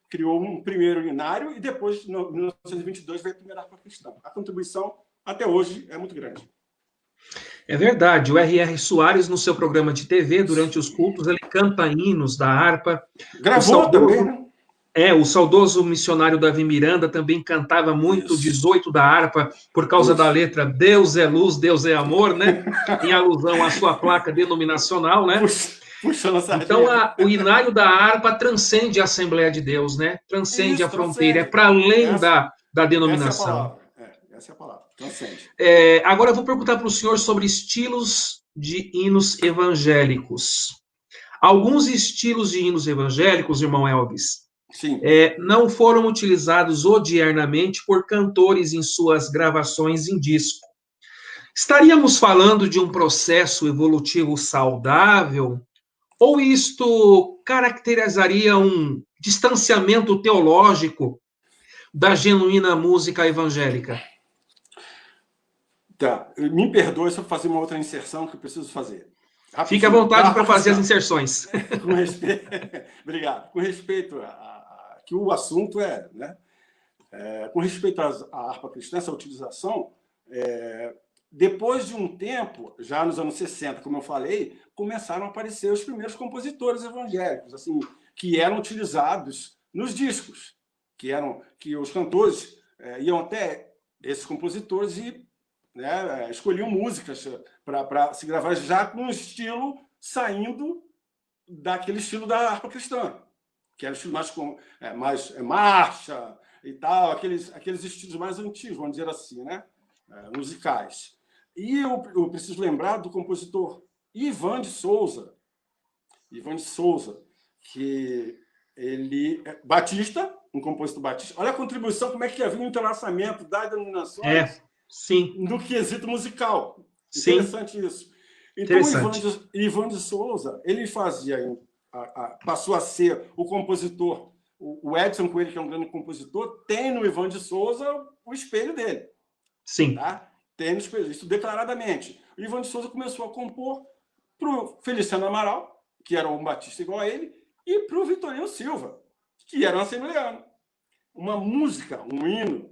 criou um primeiro inário, e depois, em 1922, veio a primeira harpa cristã. A contribuição, até hoje, é muito grande.
É verdade, o R.R. Soares, no seu programa de TV, durante os cultos, ele canta hinos da harpa.
Gravou também, né?
O saudoso missionário Davi Miranda também cantava muito o 18 da harpa, por causa da letra Deus é luz, Deus é amor, né? Em alusão à sua placa denominacional, né?
Puxando a sardinha.
Então, o inário da harpa transcende a Assembleia de Deus, né? Transcende a fronteira, é para além da denominação.
Essa é a palavra, transcende.
Agora eu vou perguntar para o senhor sobre estilos de hinos evangélicos. Alguns estilos de hinos evangélicos, irmão Elvis, não foram utilizados odiernamente por cantores em suas gravações em disco. Estaríamos falando de um processo evolutivo saudável, ou isto caracterizaria um distanciamento teológico da genuína música evangélica?
Tá, me perdoe se eu fazer uma outra inserção que eu preciso fazer.
Fique à vontade para fazer as inserções.
Com respeito, obrigado. Com respeito que o assunto né? Com respeito à harpa cristã, essa utilização, depois de um tempo, já nos anos 60, como eu falei, começaram a aparecer os primeiros compositores evangélicos, assim, que eram utilizados nos discos, que os cantores iam até esses compositores e escolhiam músicas para se gravar já com um estilo saindo daquele estilo da harpa cristã, que era o estilo mais marcha e tal, aqueles estilos mais antigos, vamos dizer assim, né? Musicais. E eu preciso lembrar do compositor Ivan de Souza, que ele é batista, um compositor batista. Olha a contribuição, como é que havia um entrelaçamento das denominações no quesito musical. Sim. Interessante isso. Então, Ivan de Souza, ele passou a ser o compositor. O Edson Coelho, que é um grande compositor, tem no Ivan de Souza o espelho dele.
Sim.
Tá? Tem no espelho, isso declaradamente. O Ivan de Souza começou a compor para o Feliciano Amaral, que era um batista igual a ele, e para o Vitorino Silva, que era um assembleano. Uma música, um hino,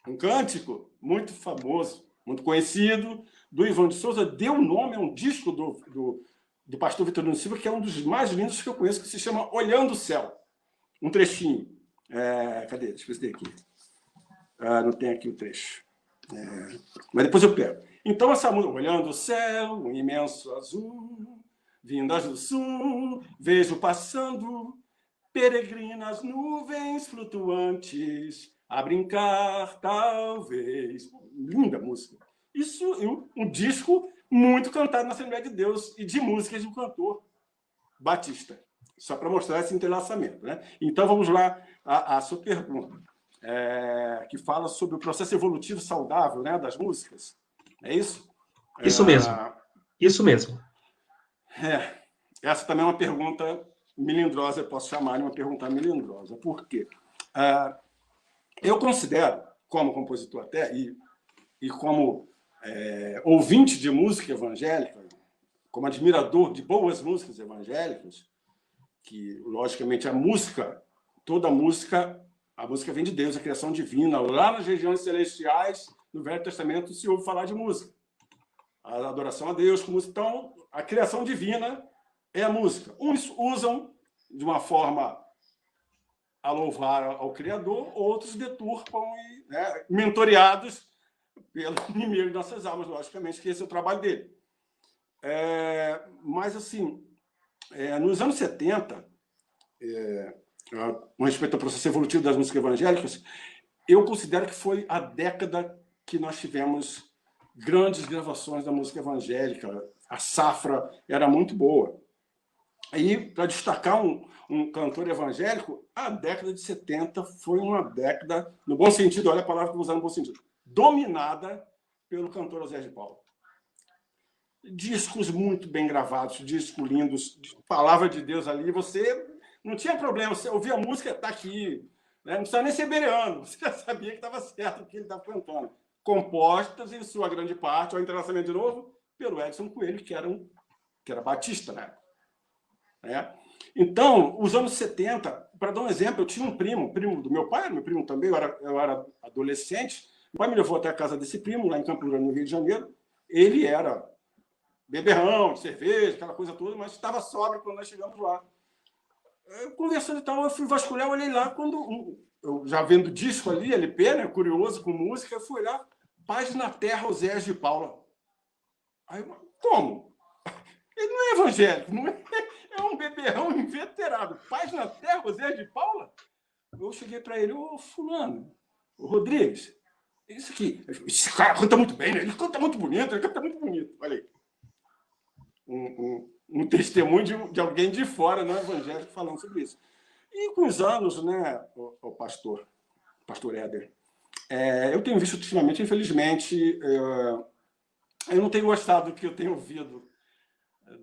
um cântico muito famoso, muito conhecido, do Ivan de Souza, deu nome a um disco do pastor Vitorino Silva, que é um dos mais lindos que eu conheço, que se chama Olhando o Céu. Um trechinho. Cadê? Deixa eu ver se tem aqui. Não tem aqui o trecho. Mas depois eu pego. Então, essa música, olhando o céu, um imenso azul, vindas do sul, vejo passando peregrinas nuvens flutuantes, a brincar, talvez. Linda música. Isso é um disco muito cantado na Assembleia de Deus e de músicas de um cantor batista. Só para mostrar esse entrelaçamento, né? Então, vamos lá à sua pergunta, que fala sobre o processo evolutivo saudável, né, das músicas. É isso?
Isso mesmo. Isso mesmo.
Essa também é uma pergunta melindrosa, eu posso chamar de uma pergunta melindrosa. Por quê? Eu considero, como compositor até, e como ouvinte de música evangélica, como admirador de boas músicas evangélicas, que, logicamente, a música vem de Deus, a criação divina. Lá nas regiões celestiais, no Velho Testamento, se ouve falar de música. A adoração a Deus com música. Então, a criação divina é a música. Uns usam de uma forma a louvar ao Criador, outros deturpam, mentoreados pelo inimigo de nossas almas, logicamente, que esse é o trabalho dele. Mas, assim, nos anos 70, com respeito ao processo evolutivo das músicas evangélicas, eu considero que foi a década que nós tivemos grandes gravações da música evangélica. A safra era muito boa. E, para destacar um cantor evangélico, a década de 70 foi uma década, no bom sentido, olha a palavra que eu vou usar no bom sentido, dominada pelo cantor Osés de Paula. Discos muito bem gravados, discos lindos, palavra de Deus ali, você não tinha problema, você ouvia a música, está aqui, né? Não precisava nem ser bereano, você já sabia que estava certo o que ele estava cantando. Compostas, em sua grande parte, ao entrelaçamento de novo, pelo Edson Coelho, que era batista na época. Então, os anos 70, para dar um exemplo, eu tinha um primo do meu pai, meu primo também, eu era adolescente, meu pai me levou até a casa desse primo, lá em Campo Grande, no Rio de Janeiro. Ele era beberrão, de cerveja, aquela coisa toda, mas estava sóbrio quando nós chegamos lá. Conversando e tal, eu fui vasculhar, olhei lá, quando eu já vendo disco ali, LP, né, curioso com música, eu fui olhar, Paz na Terra, Osés de Paula. Aí eu, como? Ele não é evangélico, não é um beberrão inveterado. Paz na Terra, Osés de Paula? Eu cheguei para ele, ô fulano, ô Rodrigues, isso aqui, esse cara canta muito bem, né? Ele canta muito bonito, Olha aí. Um testemunho de alguém de fora, não evangélico, falando sobre isso. E com os anos, né, o pastor Éder, eu tenho visto ultimamente, infelizmente, eu não tenho gostado do que eu tenho ouvido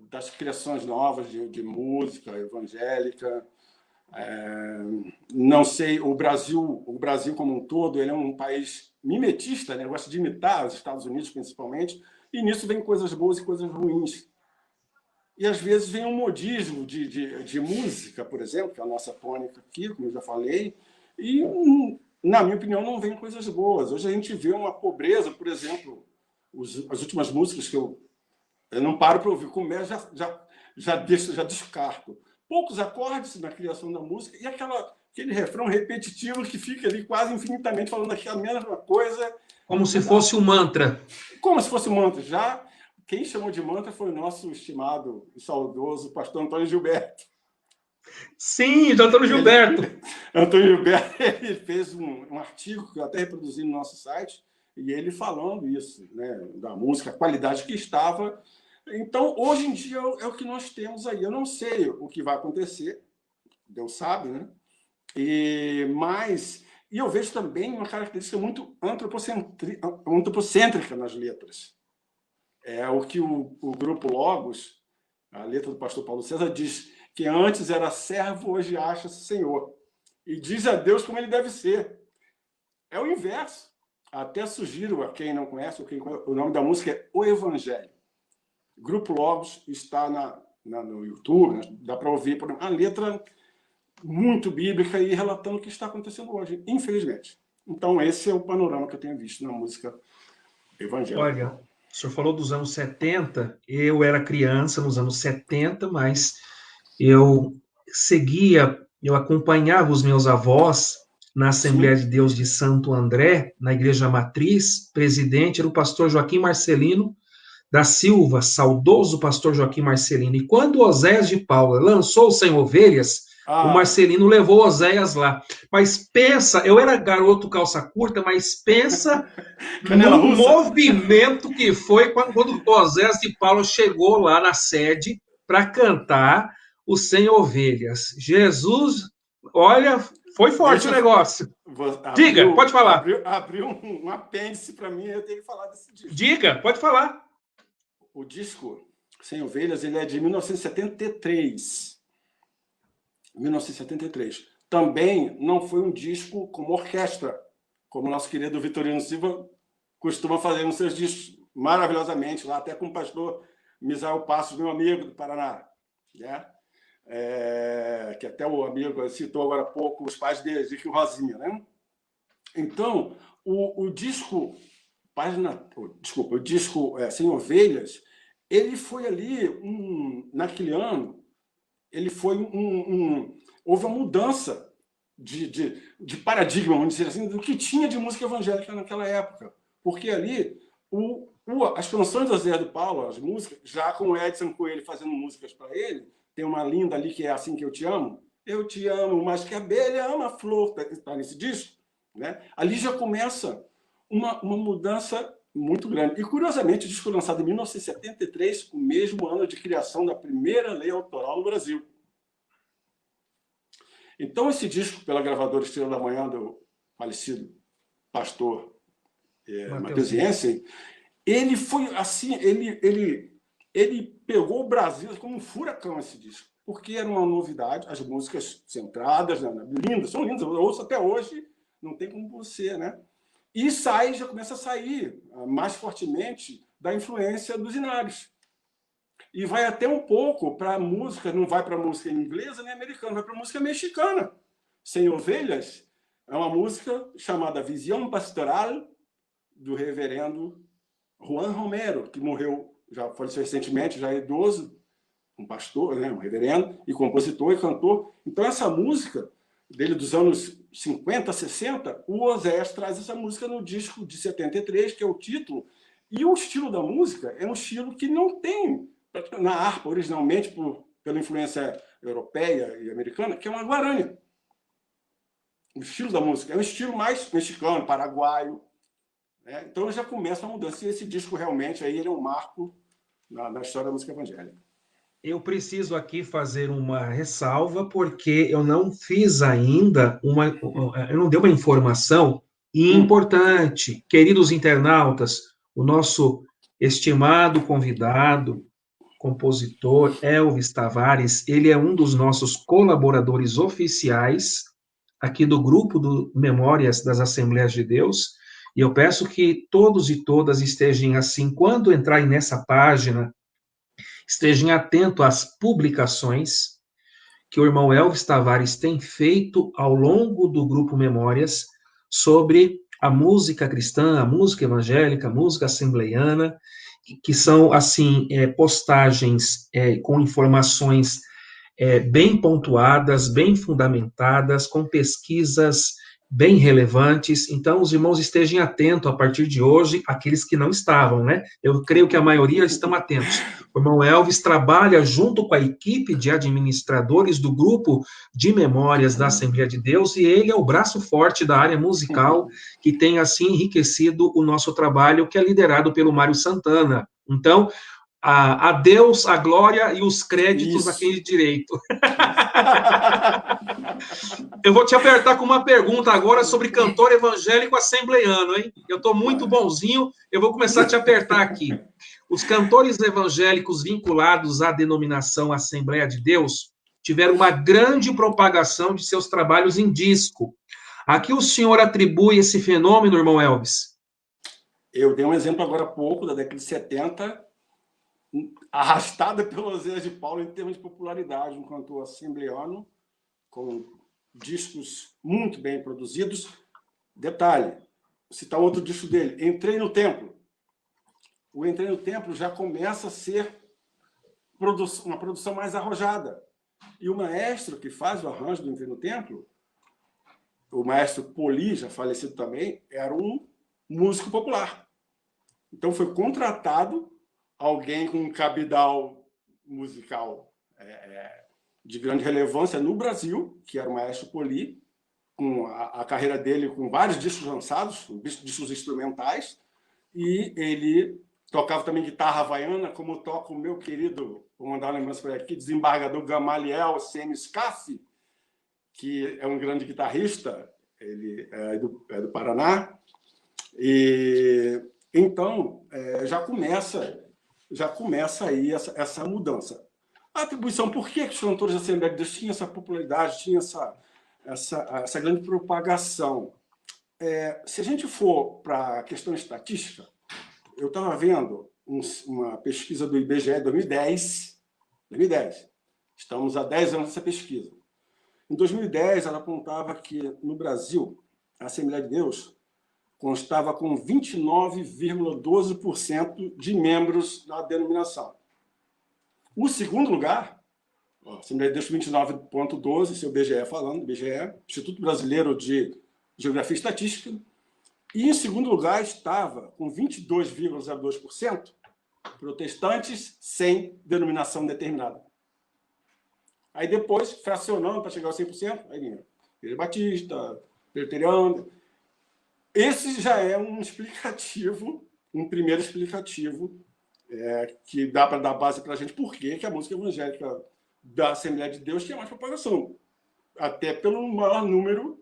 das criações novas de música evangélica. Não sei, o Brasil como um todo, ele é um país mimetista, né? Gosta de imitar os Estados Unidos, principalmente, e nisso vem coisas boas e coisas ruins. E, às vezes, vem um modismo de música, por exemplo, que é a nossa tônica aqui, como eu já falei, e, na minha opinião, não vem coisas boas. Hoje a gente vê uma pobreza, por exemplo, as últimas músicas que eu não paro para ouvir, começo, já descarto. Poucos acordes na criação da música e aquele refrão repetitivo que fica ali quase infinitamente falando aquela mesma coisa.
Como se fosse um mantra.
Como se fosse um mantra. Já quem chamou de mantra foi o nosso estimado e saudoso pastor Antônio Gilberto.
Sim, de Antônio Gilberto.
Antônio Gilberto, ele fez um artigo que eu até reproduzi no nosso site, e ele falando isso, né, da música, a qualidade que estava. Então, hoje em dia, é o que nós temos aí. Eu não sei o que vai acontecer, Deus sabe, né? E eu vejo também uma característica muito antropocêntrica nas letras. É o que o Grupo Logos, a letra do pastor Paulo César, diz que antes era servo, hoje acha-se senhor. E diz a Deus como ele deve ser. É o inverso. Até sugiro a quem não conhece, o nome da música é O Evangelho. Grupo Logos está no YouTube, né? Dá para ouvir a letra muito bíblica e relatando o que está acontecendo hoje, infelizmente. Então, esse é o panorama que eu tenho visto na música evangélica.
Olha, o senhor falou dos anos 70, eu era criança nos anos 70, mas eu acompanhava os meus avós na Assembleia de Deus de Santo André, na Igreja Matriz. Presidente era o pastor Joaquim Marcelino da Silva, saudoso pastor Joaquim Marcelino. E quando Osés de Paula lançou Sem Ovelhas, O Marcelino levou o Oséias lá. Mas pensa, eu era garoto calça curta, mas pensa num movimento que foi quando o Oséias de Paulo chegou lá na sede para cantar o Sem Ovelhas. Jesus, olha, foi forte o negócio. Diga, pode falar.
Abriu um apêndice para mim, eu tenho que falar desse disco.
Diga, pode falar.
O disco Sem Ovelhas, ele é de 1973. 1973. Também não foi um disco como orquestra, como o nosso querido Vitorino Silva costuma fazer nos seus discos maravilhosamente, lá até com o pastor Misael Passos, meu amigo do Paraná, né? Que até o amigo citou agora há pouco, os pais de Zico Rosinha, né? Então, o disco Sem Ovelhas, ele foi ali, naquele ano, ele foi houve uma mudança de paradigma, vamos dizer assim, do que tinha de música evangélica naquela época. Porque ali, as canções do Zé do Paulo, as músicas, já com o Edson Coelho fazendo músicas para ele, tem uma linda ali que é Assim Que eu te amo, mas que a abelha ama a flor, está nesse disco, né? Ali já começa uma mudança muito grande. E, curiosamente, o disco lançado em 1973, o mesmo ano de criação da primeira lei autoral no Brasil. Então, esse disco, pela gravadora Estrela da Manhã, do falecido pastor Matheus Jensen, ele foi assim, ele pegou o Brasil como um furacão, esse disco, porque era uma novidade, as músicas centradas, lindas, são lindas, eu ouço até hoje, não tem como você, né? E já começa a sair mais fortemente da influência dos Inários. E vai até um pouco para a música, não vai para a música inglesa nem americana, vai para a música mexicana. Sem Ovelhas é uma música chamada Visão Pastoral, do reverendo Juan Romero, que morreu, já faleceu recentemente, já é idoso, um pastor, né, um reverendo, e compositor e cantor. Então, essa música dele dos anos 50, 60, o Oséias traz essa música no disco de 73, que é o título. E o estilo da música é um estilo que não tem na harpa, originalmente, pela influência europeia e americana, que é uma guarânia. O estilo da música é um estilo mais mexicano, paraguaio, né? Então já começa a mudança. E esse disco realmente aí, ele é um marco na história da música evangélica.
Eu preciso aqui fazer uma ressalva, porque eu não fiz ainda eu não dei uma informação importante. Queridos internautas, o nosso estimado convidado, compositor Elvis Tavares, ele é um dos nossos colaboradores oficiais aqui do grupo do Memórias das Assembleias de Deus, e eu peço que todos e todas estejam assim, quando entrarem nessa página, estejam atentos às publicações que o irmão Elvis Tavares tem feito ao longo do grupo Memórias sobre a música cristã, a música evangélica, a música assembleiana, que são, assim, postagens com informações bem pontuadas, bem fundamentadas, com pesquisas bem relevantes. Então, os irmãos estejam atentos a partir de hoje, aqueles que não estavam, né? Eu creio que a maioria estão atentos. O irmão Elvis trabalha junto com a equipe de administradores do grupo de memórias da Assembleia de Deus, e ele é o braço forte da área musical, que tem, assim, enriquecido o nosso trabalho, que é liderado pelo Mário Santana. Então, a Deus, a glória e os créditos a quem de direito. Eu vou te apertar com uma pergunta agora sobre cantor evangélico assembleiano, hein? Eu estou muito bonzinho, eu vou começar a te apertar aqui. Os cantores evangélicos vinculados à denominação Assembleia de Deus tiveram uma grande propagação de seus trabalhos em disco. A que o senhor atribui esse fenômeno, irmão Elvis?
Eu dei um exemplo agora há pouco, da década de 70, arrastada pelo Oséias de Paulo em termos de popularidade, um cantor assembleano com discos muito bem produzidos. Detalhe, vou citar outro disco dele, Entrei no Templo. O Entrei no Templo já começa a ser uma produção mais arrojada. E o maestro que faz o arranjo do Entrei no Templo, o maestro Poli, já falecido também, era um músico popular. Então foi contratado alguém com um cabidal musical de grande relevância no Brasil, que era o Maestro Poli, com a carreira dele com vários discos lançados, discos instrumentais, e ele tocava também guitarra havaiana, como toca o meu querido, vou mandar uma lembrança para aqui, desembargador Gamaliel C.M. Scaff, que é um grande guitarrista, ele é do Paraná. E então já começa aí essa mudança. A atribuição, por que os cantores da Assembleia de Deus tinham essa popularidade, tinham essa grande propagação? Se a gente for para a questão estatística, eu estava vendo uma pesquisa do IBGE de 2010. Estamos há 10 anos nessa pesquisa. Em 2010, ela apontava que, no Brasil, a Assembleia de Deus constava com 29,12% de membros na denominação. O segundo lugar, a Assembleia de Deus 29,12%, seu IBGE falando, IBGE, Instituto Brasileiro de Geografia e Estatística, e em segundo lugar estava com 22,02% protestantes sem denominação determinada. Aí depois, fracionando para chegar aos 100%, aí vinha Igreja Batista, Presbiteriana. Esse já é um explicativo, um primeiro explicativo, que dá para dar base para a gente por que a música evangélica da Assembleia de Deus tinha mais propagação, até pelo maior número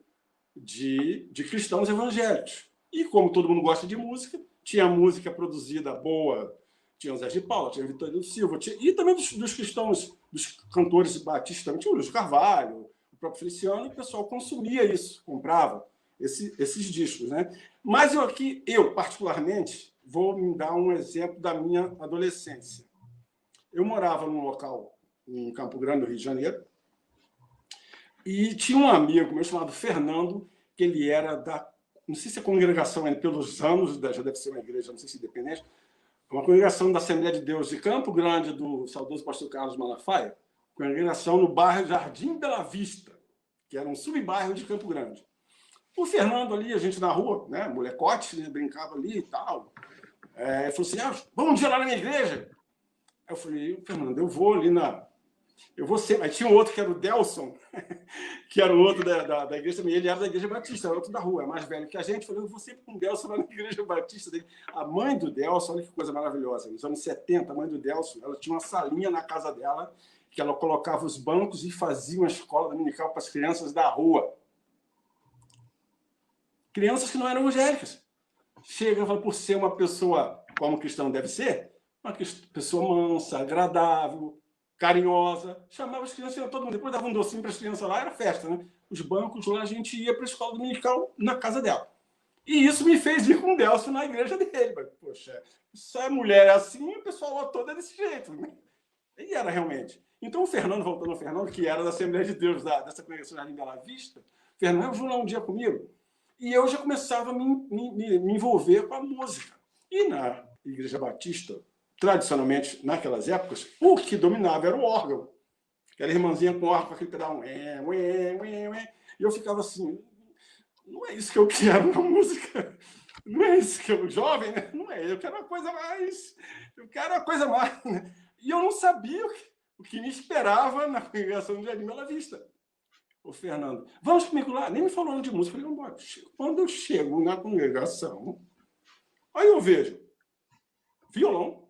de cristãos evangélicos. E como todo mundo gosta de música, tinha música produzida boa, tinha o Zé de Paula, tinha o Vitorino Silva, e também dos cristãos, dos cantores batistas, também tinha o Luiz Carvalho, o próprio Feliciano, e o pessoal consumia isso, comprava esses discos, né? Mas eu particularmente, vou me dar um exemplo da minha adolescência. Eu morava num local em Campo Grande, no Rio de Janeiro, e tinha um amigo meu chamado Fernando, que ele era não sei se a congregação, pelos anos, já deve ser uma igreja, não sei se independente, uma congregação da Assembleia de Deus de Campo Grande, do saudoso pastor Carlos Malafaia, congregação no bairro Jardim Bela Vista, que era um subbairro de Campo Grande. O Fernando ali, a gente na rua, né, molecote, né, brincava ali e tal. Ele falou assim, vamos um dia lá na minha igreja. Eu falei, Fernando, eu vou ali eu vou sempre. Aí tinha um outro que era o Delson, que era o outro da igreja também. Ele era da igreja batista, era outro da rua, é mais velho que a gente. Eu falei, eu vou sempre com o Delson lá na igreja batista dele. A mãe do Delson, olha que coisa maravilhosa. Nos anos 70, a mãe do Delson, ela tinha uma salinha na casa dela, que ela colocava os bancos e fazia uma escola dominical para as crianças da rua. Crianças que não eram evangélicas. Chega e fala, por ser uma pessoa como cristão deve ser, uma pessoa mansa, agradável, carinhosa, chamava as crianças, todo mundo, depois dava um docinho para as crianças lá, era festa, né? Os bancos lá, a gente ia para a escola dominical na casa dela. E isso me fez ir com o Delson na igreja dele. Mas, poxa, se a mulher é assim, o pessoal lá todo é desse jeito. Né? E era realmente. Então o Fernando, voltando ao Fernando, que era da Assembleia de Deus, dessa congregação Jardim Bela Vista, Fernando foi lá um dia comigo, e eu já começava a me envolver com a música. E na Igreja Batista, tradicionalmente, naquelas épocas, o que dominava era o órgão. Aquela irmãzinha com órgão, com aquele pedal. E eu ficava assim, não é isso que eu quero na música. Não é isso que eu... Jovem, né? Não é, eu quero uma coisa mais... Né? E eu não sabia o que me esperava na congregação de Jardim Bela Vista. Ô, Fernando, vamos comigo lá? Nem me falando de música. Eu falei, embora. Quando eu chego na congregação, aí eu vejo violão,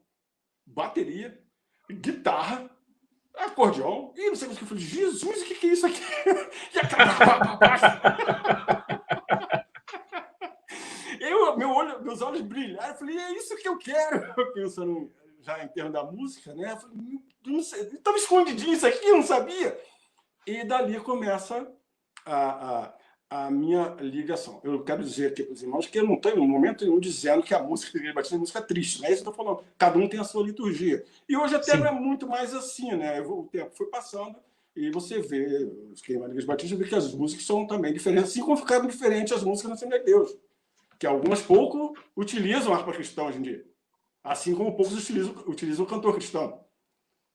bateria, guitarra, acordeão, e não sei o que eu falei, Jesus, o que é isso aqui? E meus olhos brilharam, eu falei, é isso que eu quero. Pensando já em termos da música, né? Eu falei, não sei, estava escondidinho isso aqui, eu não sabia. E dali começa a minha ligação. Eu quero dizer aqui para os irmãos que eu não estou em momento nenhum dizendo que a música da Igreja Batista é música triste, não é isso que eu estou falando. Cada um tem a sua liturgia. E hoje até não é muito mais assim, né? O tempo foi passando e você vê, quem vai na Igreja Batista vê que as músicas são também diferentes, assim como ficaram diferentes as músicas na Assembleia de Deus, que algumas pouco utilizam a harpa cristã hoje em dia, assim como poucos utilizam o cantor cristão,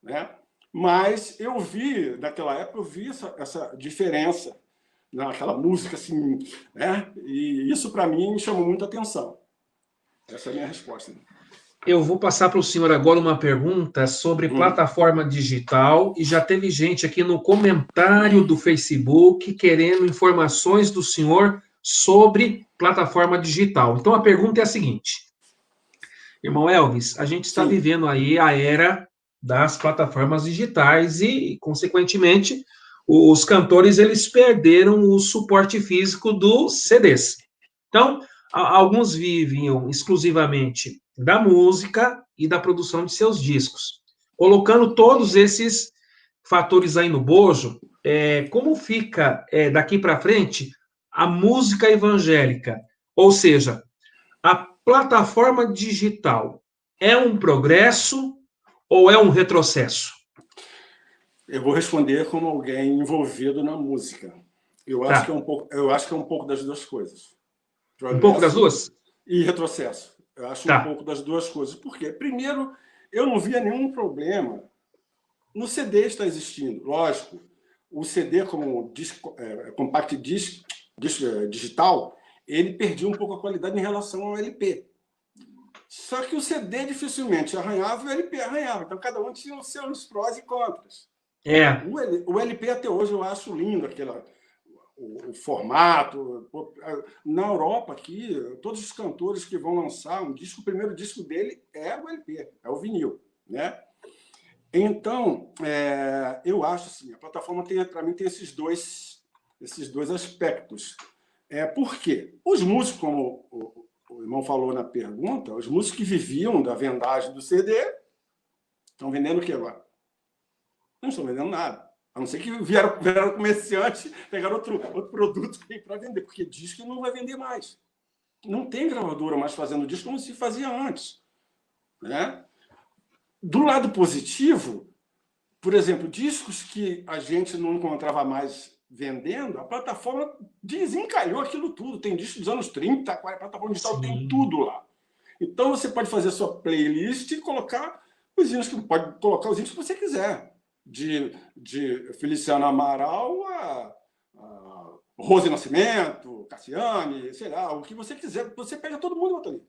né? Mas eu vi, naquela época, essa diferença naquela música, assim, né? E isso, para mim, me chamou muita atenção. Essa é a minha resposta.
Eu vou passar para o senhor agora uma pergunta sobre plataforma digital, e já teve gente aqui no comentário do Facebook querendo informações do senhor sobre plataforma digital. Então a pergunta é a seguinte: irmão Elvis, a gente está
Sim.
vivendo aí a era das plataformas digitais e, consequentemente, os cantores eles perderam o suporte físico dos CDs. Então, alguns vivem exclusivamente da música e da produção de seus discos. Colocando todos esses fatores aí no bojo, como fica daqui para frente a música evangélica? Ou seja, a plataforma digital é um progresso ou é um retrocesso?
Eu vou responder como alguém envolvido na música. Eu acho que é
Tá.
um pouco, eu acho que é um pouco das duas coisas.
Um pouco das
Progresso
duas?
e retrocesso. Eu acho um
Tá.
pouco das duas coisas. Por quê? Primeiro, eu não via nenhum problema no CD estar existindo. Lógico, o CD como disco, compact disc, digital, ele perdia um pouco a qualidade em relação ao LP. Só que o CD dificilmente arranhava e o LP arranhava. Então, cada um tinha os seus prós e contras.
É.
O LP, até hoje, eu acho lindo o formato. Na Europa, aqui, todos os cantores que vão lançar um disco, o primeiro disco dele é o LP, é o vinil, né? Então, eu acho assim, a plataforma para mim tem esses dois aspectos. Por quê? Os músicos, como o irmão falou na pergunta, os músicos que viviam da vendagem do CD estão vendendo o que agora? Não estão vendendo nada. A não ser que vieram comerciante, pegaram outro produto para vender, porque disco não vai vender mais. Não tem gravadora mais fazendo disco como se fazia antes, né? Do lado positivo, por exemplo, discos que a gente não encontrava mais vendendo, a plataforma desencalhou aquilo tudo. Tem disco dos anos 30, a plataforma digital tem
Sim.
tudo lá. Então você pode fazer a sua playlist e colocar os hinos que você quiser. De Feliciano Amaral a Rose Nascimento, Cassiane, sei lá, o que você quiser. Você pega todo mundo e bota ali.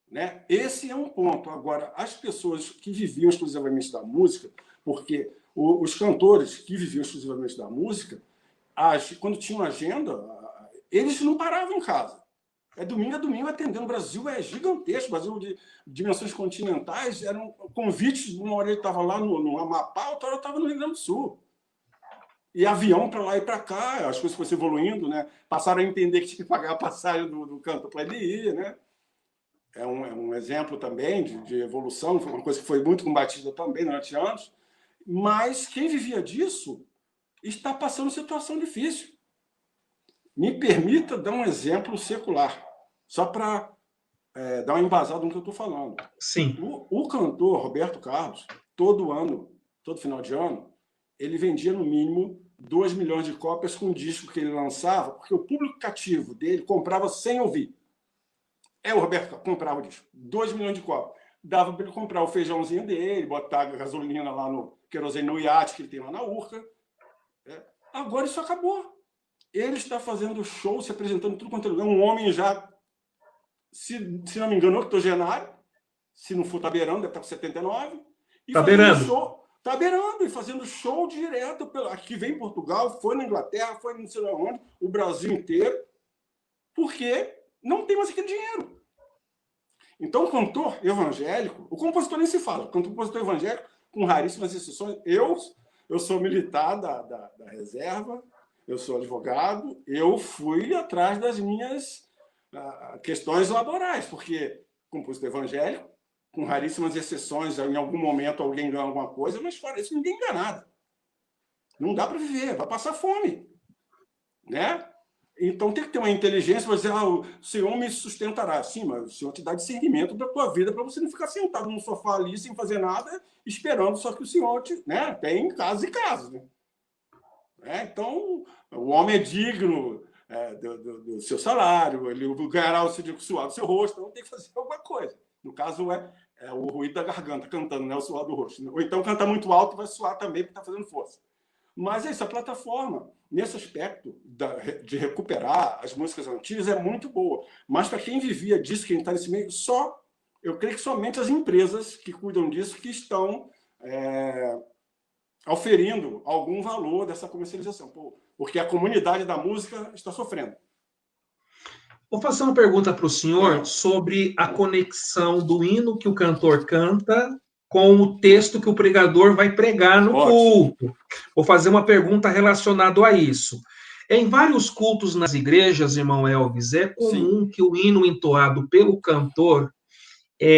Né? Esse é um ponto. Agora, as pessoas que viviam exclusivamente da música, porque os cantores que viviam exclusivamente da música, quando tinham agenda, eles não paravam em casa. É domingo a domingo atendendo. O Brasil é gigantesco, o Brasil de dimensões continentais, eram convites, uma hora ele estava lá no Amapá, outra hora estava no Rio Grande do Sul. E avião para lá e para cá, as coisas foram evoluindo, né? Passaram a entender que tinha que pagar a passagem do canto para ele ir, né? É um exemplo também de evolução, foi uma coisa que foi muito combatida também durante anos, mas quem vivia disso está passando situação difícil. Me permita dar um exemplo secular, só para dar uma embasada no que eu estou falando.
Sim.
O cantor Roberto Carlos, todo ano, todo final de ano, ele vendia no mínimo 2 milhões de cópias com o disco que ele lançava, porque o público cativo dele comprava sem ouvir. O Roberto comprava o disco, 2 milhões de cópias. Dava para ele comprar o feijãozinho dele, botar a gasolina lá no querosene no iate que ele tem lá na Urca. Agora isso acabou. Ele está fazendo show, se apresentando em tudo quanto é lugar. Um homem já, se não me engano, octogenário, se não for, está beirando, deve estar com 79.
Está beirando.
Show, está beirando e fazendo show direto. Aqui vem em Portugal, foi na Inglaterra, foi não sei onde, o Brasil inteiro, porque não tem mais aquele dinheiro. Então, o cantor evangélico, o compositor nem se fala, o compositor evangélico, com raríssimas exceções, eu sou militar da reserva, eu sou advogado, eu fui atrás das minhas questões laborais, porque compositor evangélico, com raríssimas exceções, em algum momento alguém ganha alguma coisa, mas fora isso ninguém ganha nada. Não dá para viver, vai passar fome, né? Então tem que ter uma inteligência para dizer, o Senhor me sustentará. Sim, mas o Senhor te dá discernimento da tua vida para você não ficar sentado no sofá ali sem fazer nada, esperando só que o Senhor te... Né? Tem casos e casos. Né? Então, o homem é digno do seu salário, ele ganhará o seu suor do seu rosto, então tem que fazer alguma coisa. No caso, é o ruído da garganta cantando, né? O suor do rosto. Ou então cantar muito alto vai suar também porque está fazendo força. Mas essa plataforma, nesse aspecto de recuperar as músicas antigas, é muito boa. Mas para quem vivia disso, quem está nesse meio, só Eu creio que somente as empresas que cuidam disso que estão oferindo algum valor dessa comercialização, porque a comunidade da música está sofrendo.
Vou fazer uma pergunta para o senhor sobre a conexão do hino que o cantor canta com o texto que o pregador vai pregar no culto. Vou fazer uma pergunta relacionada a isso. Em vários cultos nas igrejas, irmão Elvis, é comum que o hino entoado pelo cantor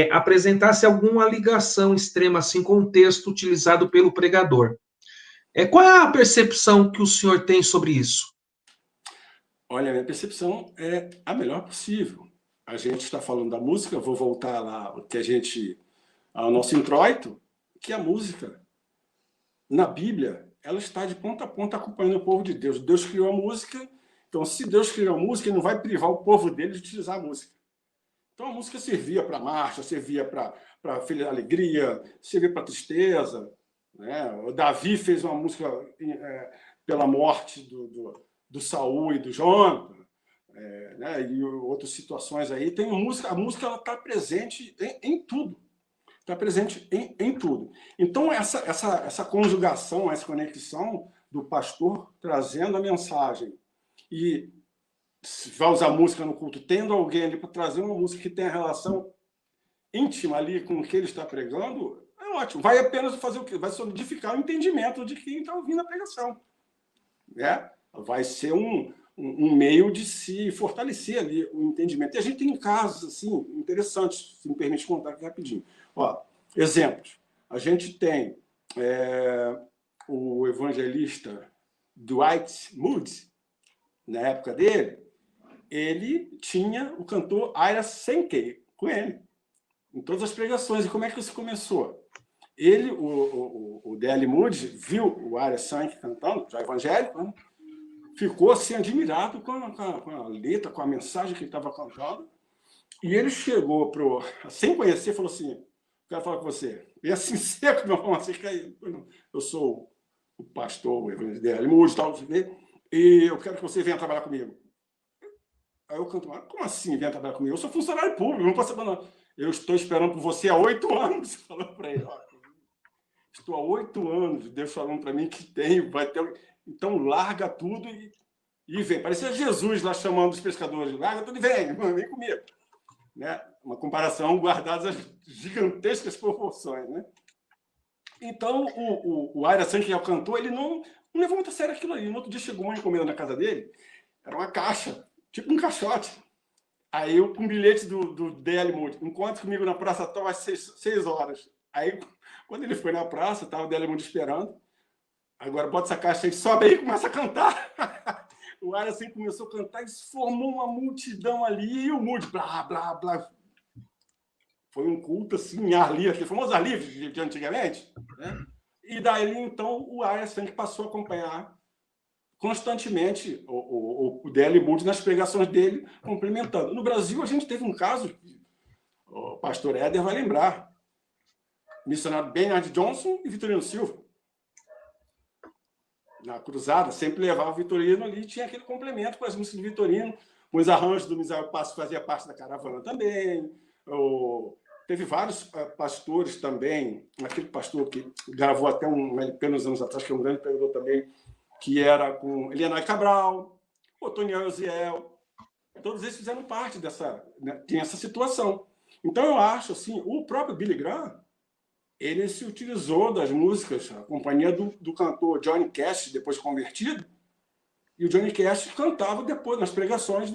apresentasse alguma ligação extrema assim, com o texto utilizado pelo pregador. Qual é a percepção que o senhor tem sobre isso?
Olha, a minha percepção é a melhor possível. A gente está falando da música, vou voltar lá ao nosso introito, que a música, na Bíblia, ela está de ponta a ponta acompanhando o povo de Deus. Deus criou a música, então se Deus criou a música, ele não vai privar o povo dele de utilizar a música. Então a música servia para marcha, servia para alegria, servia para tristeza. Né? O Davi fez uma música pela morte do Saul e do Jonathan, né? E outras situações aí. Tem a música ela está presente em tudo. Está presente em tudo. Então, essa conjugação, essa conexão do pastor trazendo a mensagem e vai usar música no culto, tendo alguém ali para trazer uma música que tem a relação íntima ali com o que ele está pregando, é ótimo. Vai apenas fazer o quê? Vai solidificar o entendimento de quem está ouvindo a pregação. Né? Vai ser um meio de se fortalecer ali o entendimento. E a gente tem casos assim, interessantes, se me permite contar aqui rapidinho. Exemplos. A gente tem o evangelista Dwight Moody, na época dele, ele tinha o cantor Ira Sankey com ele, em todas as pregações. E como é que isso começou? Ele, o D.L. Moody, viu o Ira Sankey cantando, já evangélico, né? Ficou assim, admirado com a letra, com a mensagem que ele estava cantando. E ele chegou, sem conhecer, falou assim, quero falar com você. E assim, seco, meu irmão, assim, eu sou o pastor, o evangelista D.L. Moody, tal, e eu quero que você venha trabalhar comigo. Aí eu canto, como assim venha trabalhar comigo? Eu sou funcionário público, não posso abandonar. Eu estou esperando por você há 8 anos, falou para ele. Estou há 8 anos, Deus falando para mim que vai ter... Então, larga tudo e vem. Parecia Jesus lá chamando os pescadores. Larga tudo e vem comigo. Né? Uma comparação guardada às gigantescas proporções. Né? Então, o Ira Sankey, que é o cantor, ele não levou muito a sério aquilo ali. No outro dia chegou uma encomenda na casa dele, era uma caixa, tipo um caixote. Aí eu, com um bilhete do D.L. Moody, encontre comigo na Praça Tal às 6 horas. Aí, quando ele foi na praça, estava o D.L. Moody esperando. Agora bota essa caixa aí, sobe aí e começa a cantar. O Ira assim começou a cantar e se formou uma multidão ali. E o Moody, blá, blá, blá. Foi um culto assim, em ar livre, aquele famoso ar livre de antigamente. Né? E daí, então, o Ira Sankey passou a acompanhar constantemente o D.L. Moody nas pregações dele, complementando. No Brasil, a gente teve um caso, o pastor Éder vai lembrar, missionário Bernard Johnson e Vitorino Silva. Na cruzada, sempre levava o Vitorino ali, tinha aquele complemento com as músicas do Vitorino, com os arranjos do Misael Passo, fazia parte da caravana também. Teve vários pastores também, aquele pastor que gravou até um LP nos anos atrás, que é um grande pregador também, que era com Elianai Cabral, Otoniel Eziel, todos eles fizeram parte dessa, né, tem essa situação. Então eu acho assim, o próprio Billy Graham, ele se utilizou das músicas, a companhia do cantor Johnny Cash, depois convertido, e o Johnny Cash cantava depois nas pregações,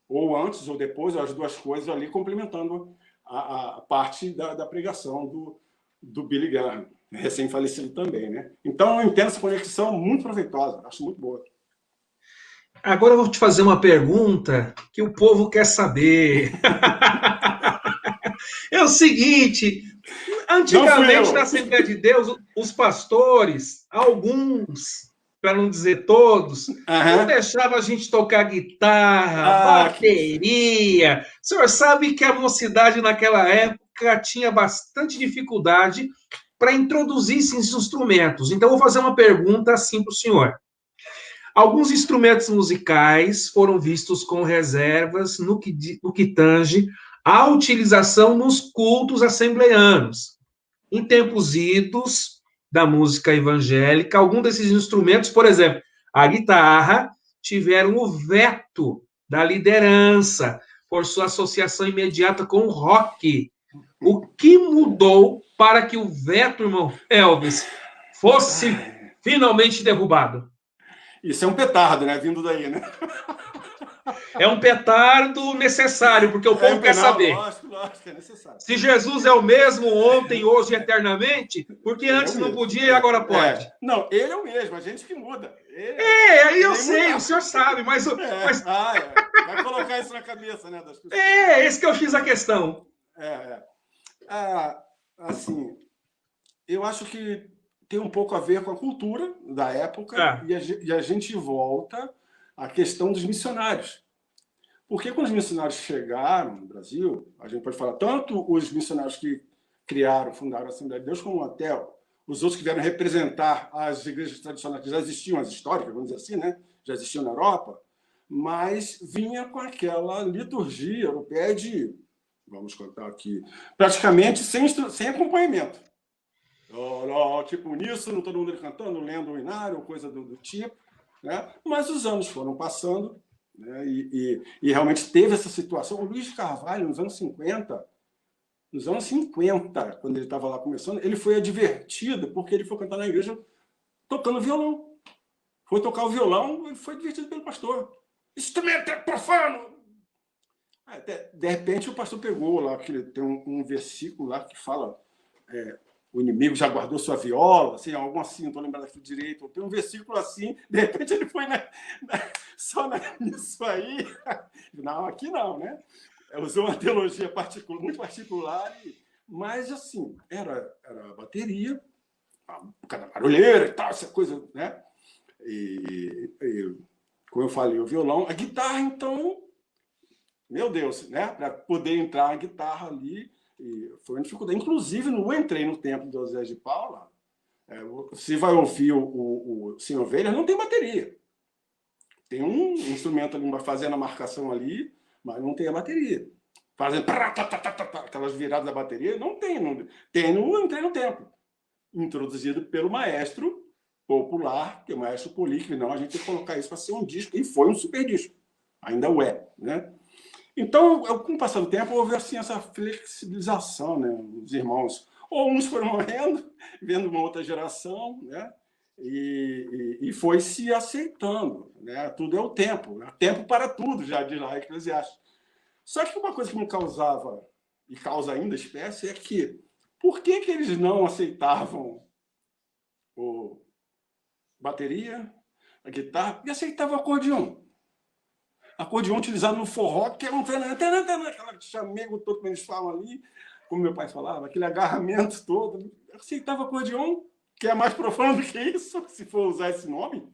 ou antes ou depois, as duas coisas ali, complementando a parte da pregação do Billy Graham, recém-falecido também. Né? Então, eu entendo essa conexão muito proveitosa, acho muito boa.
Agora eu vou te fazer uma pergunta que o povo quer saber. É o seguinte, antigamente na Assembleia de Deus, os pastores, alguns, para não dizer todos, não deixavam a gente tocar guitarra, bateria. O senhor sabe que a mocidade naquela época tinha bastante dificuldade para introduzir esses instrumentos. Então, eu vou fazer uma pergunta assim para o senhor. Alguns instrumentos musicais foram vistos com reservas no que tange a utilização nos cultos assembleanos. Em tempos idos da música evangélica, algum desses instrumentos, por exemplo, a guitarra, tiveram o veto da liderança por sua associação imediata com o rock. O que mudou para que o veto, irmão Elvis, fosse finalmente derrubado?
Isso é um petardo, né? Vindo daí, né?
É um petardo necessário, porque o povo quer saber.
Lógico, é necessário.
Se Jesus é o mesmo ontem, hoje e eternamente, porque antes não podia e agora pode.
Não, ele é o mesmo, a gente que muda.
Aí eu sei, o senhor sabe, mas...
Vai colocar isso na cabeça, né, das pessoas.
Esse que eu fiz a questão.
Assim, eu acho que tem um pouco a ver com a cultura da época e a gente volta à questão dos missionários. Porque quando os missionários chegaram no Brasil, a gente pode falar tanto os missionários que fundaram a Assembleia de Deus, como até os outros que vieram representar as igrejas tradicionais que já existiam, as históricas, vamos dizer assim, né? Já existiam na Europa, mas vinha com aquela liturgia europeia de, vamos contar aqui, praticamente sem acompanhamento. Tipo uníssono, todo mundo cantando, lendo o inário, coisa do tipo, né? Mas os anos foram passando, né? E realmente teve essa situação. O Luiz de Carvalho, nos anos 50, quando ele estava lá começando, ele foi advertido porque ele foi cantar na igreja tocando violão. Foi tocar o violão e foi advertido pelo pastor. Instrumento é profano! De repente o pastor pegou lá, que tem um versículo lá que fala... o inimigo já guardou sua viola, assim, algo assim, não estou lembrando aqui direito. Tem um versículo assim, de repente ele foi só nisso aí. Não, aqui não, né? Usou uma teologia muito particular, mas, assim, era a bateria, cada barulheira e tal, essa coisa, né? E, como eu falei, o violão, a guitarra, então, meu Deus, né? Para poder entrar a guitarra ali, foi uma dificuldade. Inclusive, eu entrei no templo de José de Paula, você vai ouvir o Sem Ovelhas, não tem bateria. Tem um instrumento ali, fazendo a marcação ali, mas não tem a bateria. Fazendo aquelas viradas da bateria, não tem. Tem no Entrei no Templo, introduzido pelo maestro popular, que é o maestro Poli, que não, a gente tem que colocar isso para ser um disco, e foi um super disco. Ainda é, né? Então, com o passar do tempo, houve assim, essa flexibilização, né? Os irmãos, ou uns foram morrendo, vendo uma outra geração, né? E foi se aceitando, né? Tudo é o tempo, né? Tempo para tudo, já diz lá Eclesiastes. Só que uma coisa que me causava, e causa ainda espécie, é que por que eles não aceitavam a bateria, a guitarra, e aceitavam o acordeão? Acordeão utilizado no forró, que é aquele chamego todo que eles falam ali, como meu pai falava, aquele agarramento todo. Aceitava acordeão, que é mais profano do que isso, se for usar esse nome.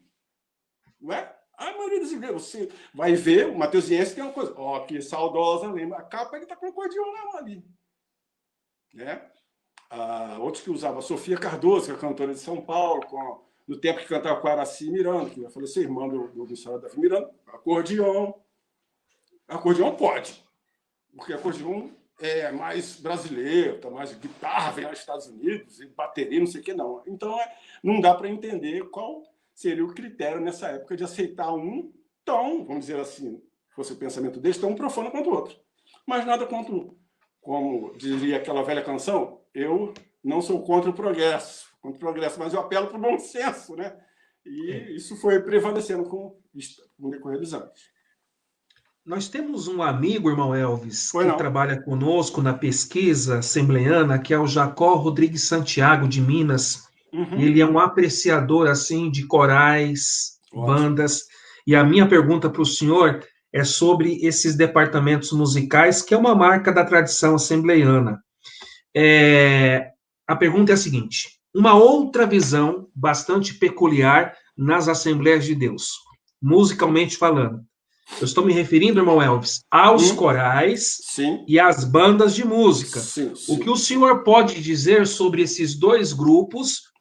Não é? A maioria dos igrejas, você vai ver, o Mateusiense tem uma coisa, que saudosa, lembra? A capa ele está com acordeão na mão ali. Né? Outros que usavam, a Sofia Cardoso, que é cantora de São Paulo, no tempo que cantava com a Araci Miranda, que vai falecer, irmã do missionário Davi Miranda, acordeão. Acordeão pode, porque acordeão é mais brasileiro, tá mais guitarra, vem aos Estados Unidos, e bateria, não sei o que, não. Então, não dá para entender qual seria o critério nessa época de aceitar um tão, vamos dizer assim, se fosse o pensamento deles, tão profano quanto o outro. Mas nada contra, como diria aquela velha canção, eu não sou contra o progresso, mas eu apelo para o bom senso, né? E isso foi prevalecendo com o decorrer dos anos.
Nós temos um amigo, irmão Elvis, que trabalha conosco na pesquisa assembleana, que é o Jacó Rodrigues Santiago, de Minas. Uhum. Ele é um apreciador, assim, de corais, bandas. E a minha pergunta para o senhor é sobre esses departamentos musicais, que é uma marca da tradição assembleiana. A pergunta é a seguinte: uma outra visão bastante peculiar nas Assembleias de Deus, musicalmente falando. Eu estou me referindo, irmão Elvis, aos corais e às bandas de música. Sim. O que o senhor pode dizer sobre esses dois grupos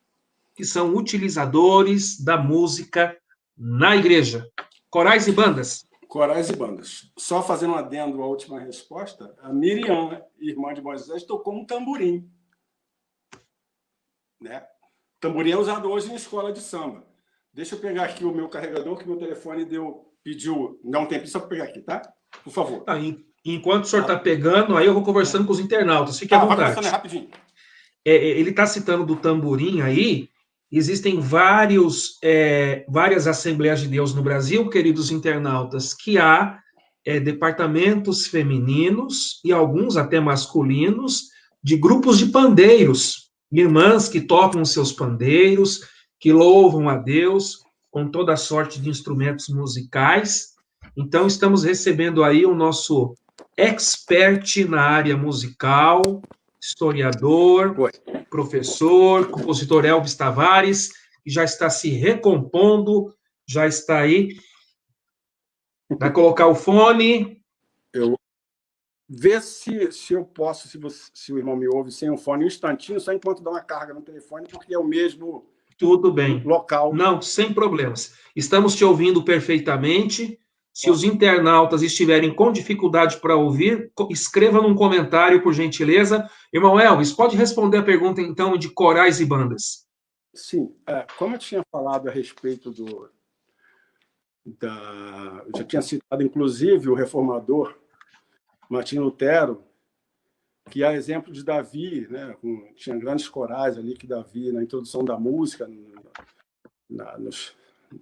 que são utilizadores da música na igreja? Corais e bandas.
Corais e bandas. Só fazendo um adendo à última resposta, a Miriam, irmã de Moisés, tocou um tamborim. Né? Tamborim é usado hoje em escola de samba. Deixa eu pegar aqui o meu carregador, que meu telefone pediu. Não tem só para pegar aqui, tá? Por favor.
Tá, enquanto o senhor está pegando, aí eu vou conversando com os internautas. Fique à
Vai
vontade.
conversando rapidinho.
Ele está citando do tamborim aí. Existem várias Assembleias de Deus no Brasil, queridos internautas, que há departamentos femininos e alguns até masculinos de grupos de pandeiros, irmãs que tocam seus pandeiros, que louvam a Deus com toda sorte de instrumentos musicais. Então, estamos recebendo aí o nosso expert na área musical, historiador, professor, compositor Elvis Tavares, que já está se recompondo, já está aí. Vai colocar o fone.
Vê se eu posso, se o irmão me ouve sem o fone, um instantinho, só enquanto dá uma carga no telefone, porque é o mesmo
Tudo bem.
Local.
Não, sem problemas. Estamos te ouvindo perfeitamente. Se os internautas estiverem com dificuldade para ouvir, escreva num comentário, por gentileza. Irmão Elvis, pode responder a pergunta, então, de corais e bandas?
Sim. Como eu tinha falado a respeito eu já tinha citado, inclusive, o reformador Martim Lutero, que é exemplo de Davi, né? Tinha grandes corais ali que Davi, na introdução da música,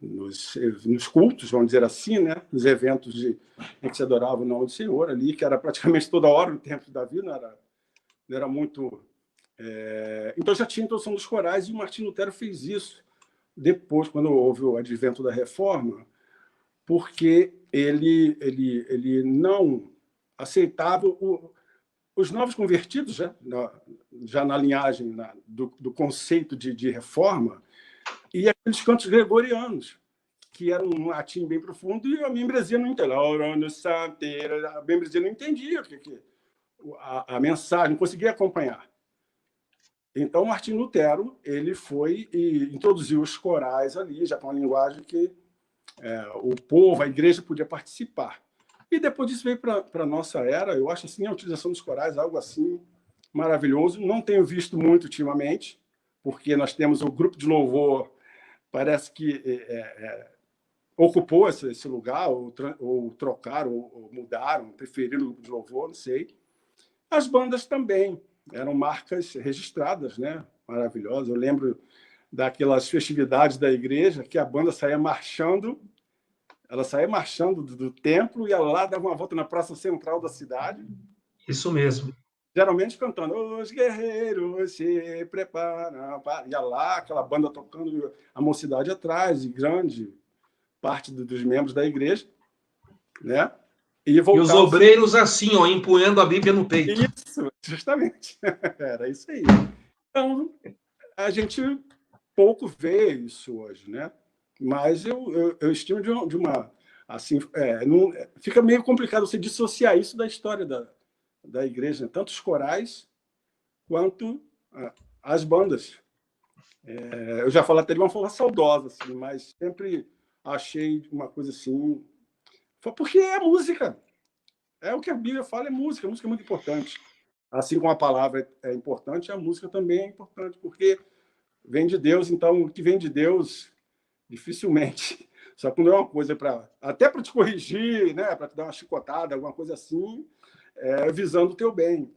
nos cultos, vamos dizer assim, né? Nos eventos em que se adorava o nome do Senhor ali, que era praticamente toda hora no templo de Davi, não era muito... Então já tinha a introdução dos corais, e o Martim Lutero fez isso depois, quando houve o advento da Reforma, porque ele não aceitava os novos convertidos, já na linhagem do conceito de reforma, e aqueles cantos gregorianos, que eram um latim bem profundo, e a membresia não entendia. A membresia não entendia a mensagem, não conseguia acompanhar. Então, Martim Lutero ele foi e introduziu os corais ali, já com uma linguagem que o povo, a igreja, podia participar. E depois disso veio para a nossa era. Eu acho assim, a utilização dos corais algo assim maravilhoso. Não tenho visto muito ultimamente, porque nós temos o grupo de louvor, parece que ocupou esse lugar, ou trocaram, ou mudaram, preferiram o grupo de louvor, não sei. As bandas também eram marcas registradas, né? Maravilhosas. Eu lembro daquelas festividades da igreja que a banda saía marchando. Ela saía marchando do templo e ela lá dava uma volta na praça central da cidade.
Isso mesmo.
Geralmente cantando "Os guerreiros se preparam". Ia lá, aquela banda tocando, a mocidade atrás, e grande parte dos membros da igreja, né?
E os obreiros assim, ó, empunhando a Bíblia no peito.
Isso, justamente. Era isso aí. Então, a gente pouco vê isso hoje, né? Mas eu estimo de uma... Assim, fica meio complicado você dissociar isso da história da igreja, né? Tanto os corais quanto as bandas. Eu já falo até de uma forma saudosa, assim, mas sempre achei uma coisa assim... Porque é música. É o que a Bíblia fala, é música. A música é muito importante. Assim como a palavra é importante, a música também é importante, porque vem de Deus. Então, o que vem de Deus, dificilmente. Só quando é uma coisa até para te corrigir, né? Para te dar uma chicotada, alguma coisa assim, visando o teu bem.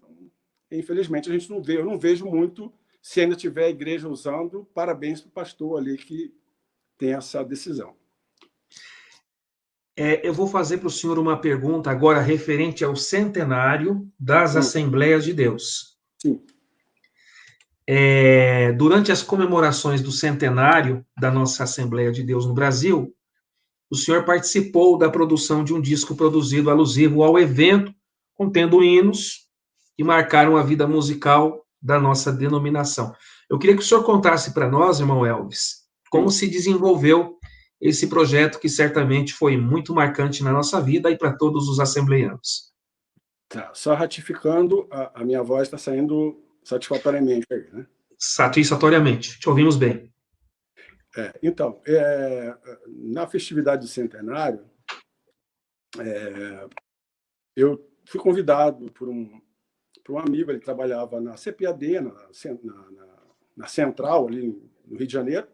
Então, infelizmente, a gente não vê. Eu não vejo muito, se ainda tiver a igreja usando. Parabéns para o pastor ali que tem essa decisão.
Eu vou fazer para o senhor uma pergunta agora referente ao centenário das Assembleias de Deus.
Sim.
Durante as comemorações do centenário da nossa Assembleia de Deus no Brasil, o senhor participou da produção de um disco produzido alusivo ao evento, contendo hinos que marcaram a vida musical da nossa denominação. Eu queria que o senhor contasse para nós, irmão Elvis, como se desenvolveu esse projeto que certamente foi muito marcante na nossa vida e para todos os assembleianos.
Tá, só ratificando, a minha voz está saindo satisfatoriamente aí, né?
Satisfatoriamente, te ouvimos bem.
Então, na festividade do centenário, eu fui convidado por um amigo, ele trabalhava na CPAD, na Central, ali no Rio de Janeiro,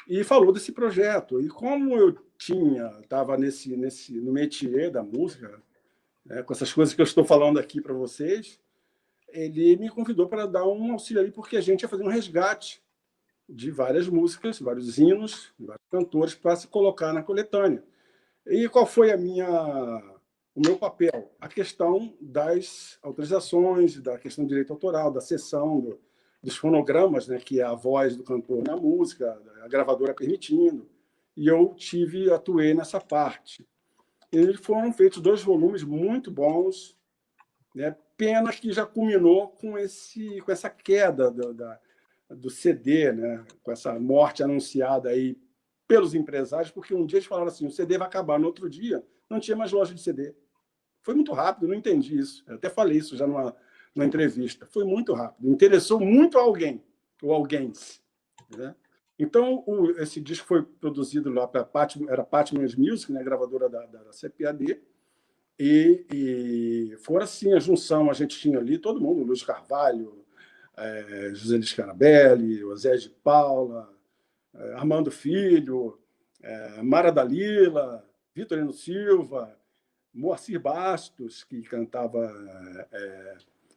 e falou desse projeto. E como eu estava no métier da música, né, com essas coisas que eu estou falando aqui para vocês, ele me convidou para dar um auxílio ali, porque a gente ia fazer um resgate de várias músicas, vários hinos, vários cantores, para se colocar na coletânea. E qual foi o meu papel? A questão das autorizações, da questão do direito autoral, da cessão dos fonogramas, né, que é a voz do cantor na música, a gravadora permitindo. E eu atuei nessa parte. E foram feitos 2 volumes muito bons, né? Pena que já culminou com essa queda do CD, né? Com essa morte anunciada aí pelos empresários, porque um dia eles falaram assim, o CD vai acabar, no outro dia não tinha mais loja de CD. Foi muito rápido, eu não entendi isso. Eu até falei isso já numa entrevista. Foi muito rápido. Interessou muito a alguém, ou alguém. Né? Então, esse disco foi produzido lá para a Patmos Music, né, gravadora da CPAD, e fora assim a junção, a gente tinha ali todo mundo, Luiz Carvalho, José Luiz Carabelli, José de Paula, Armando Filho, Mara Dalila, Vitorino Silva, Moacir Bastos, que cantava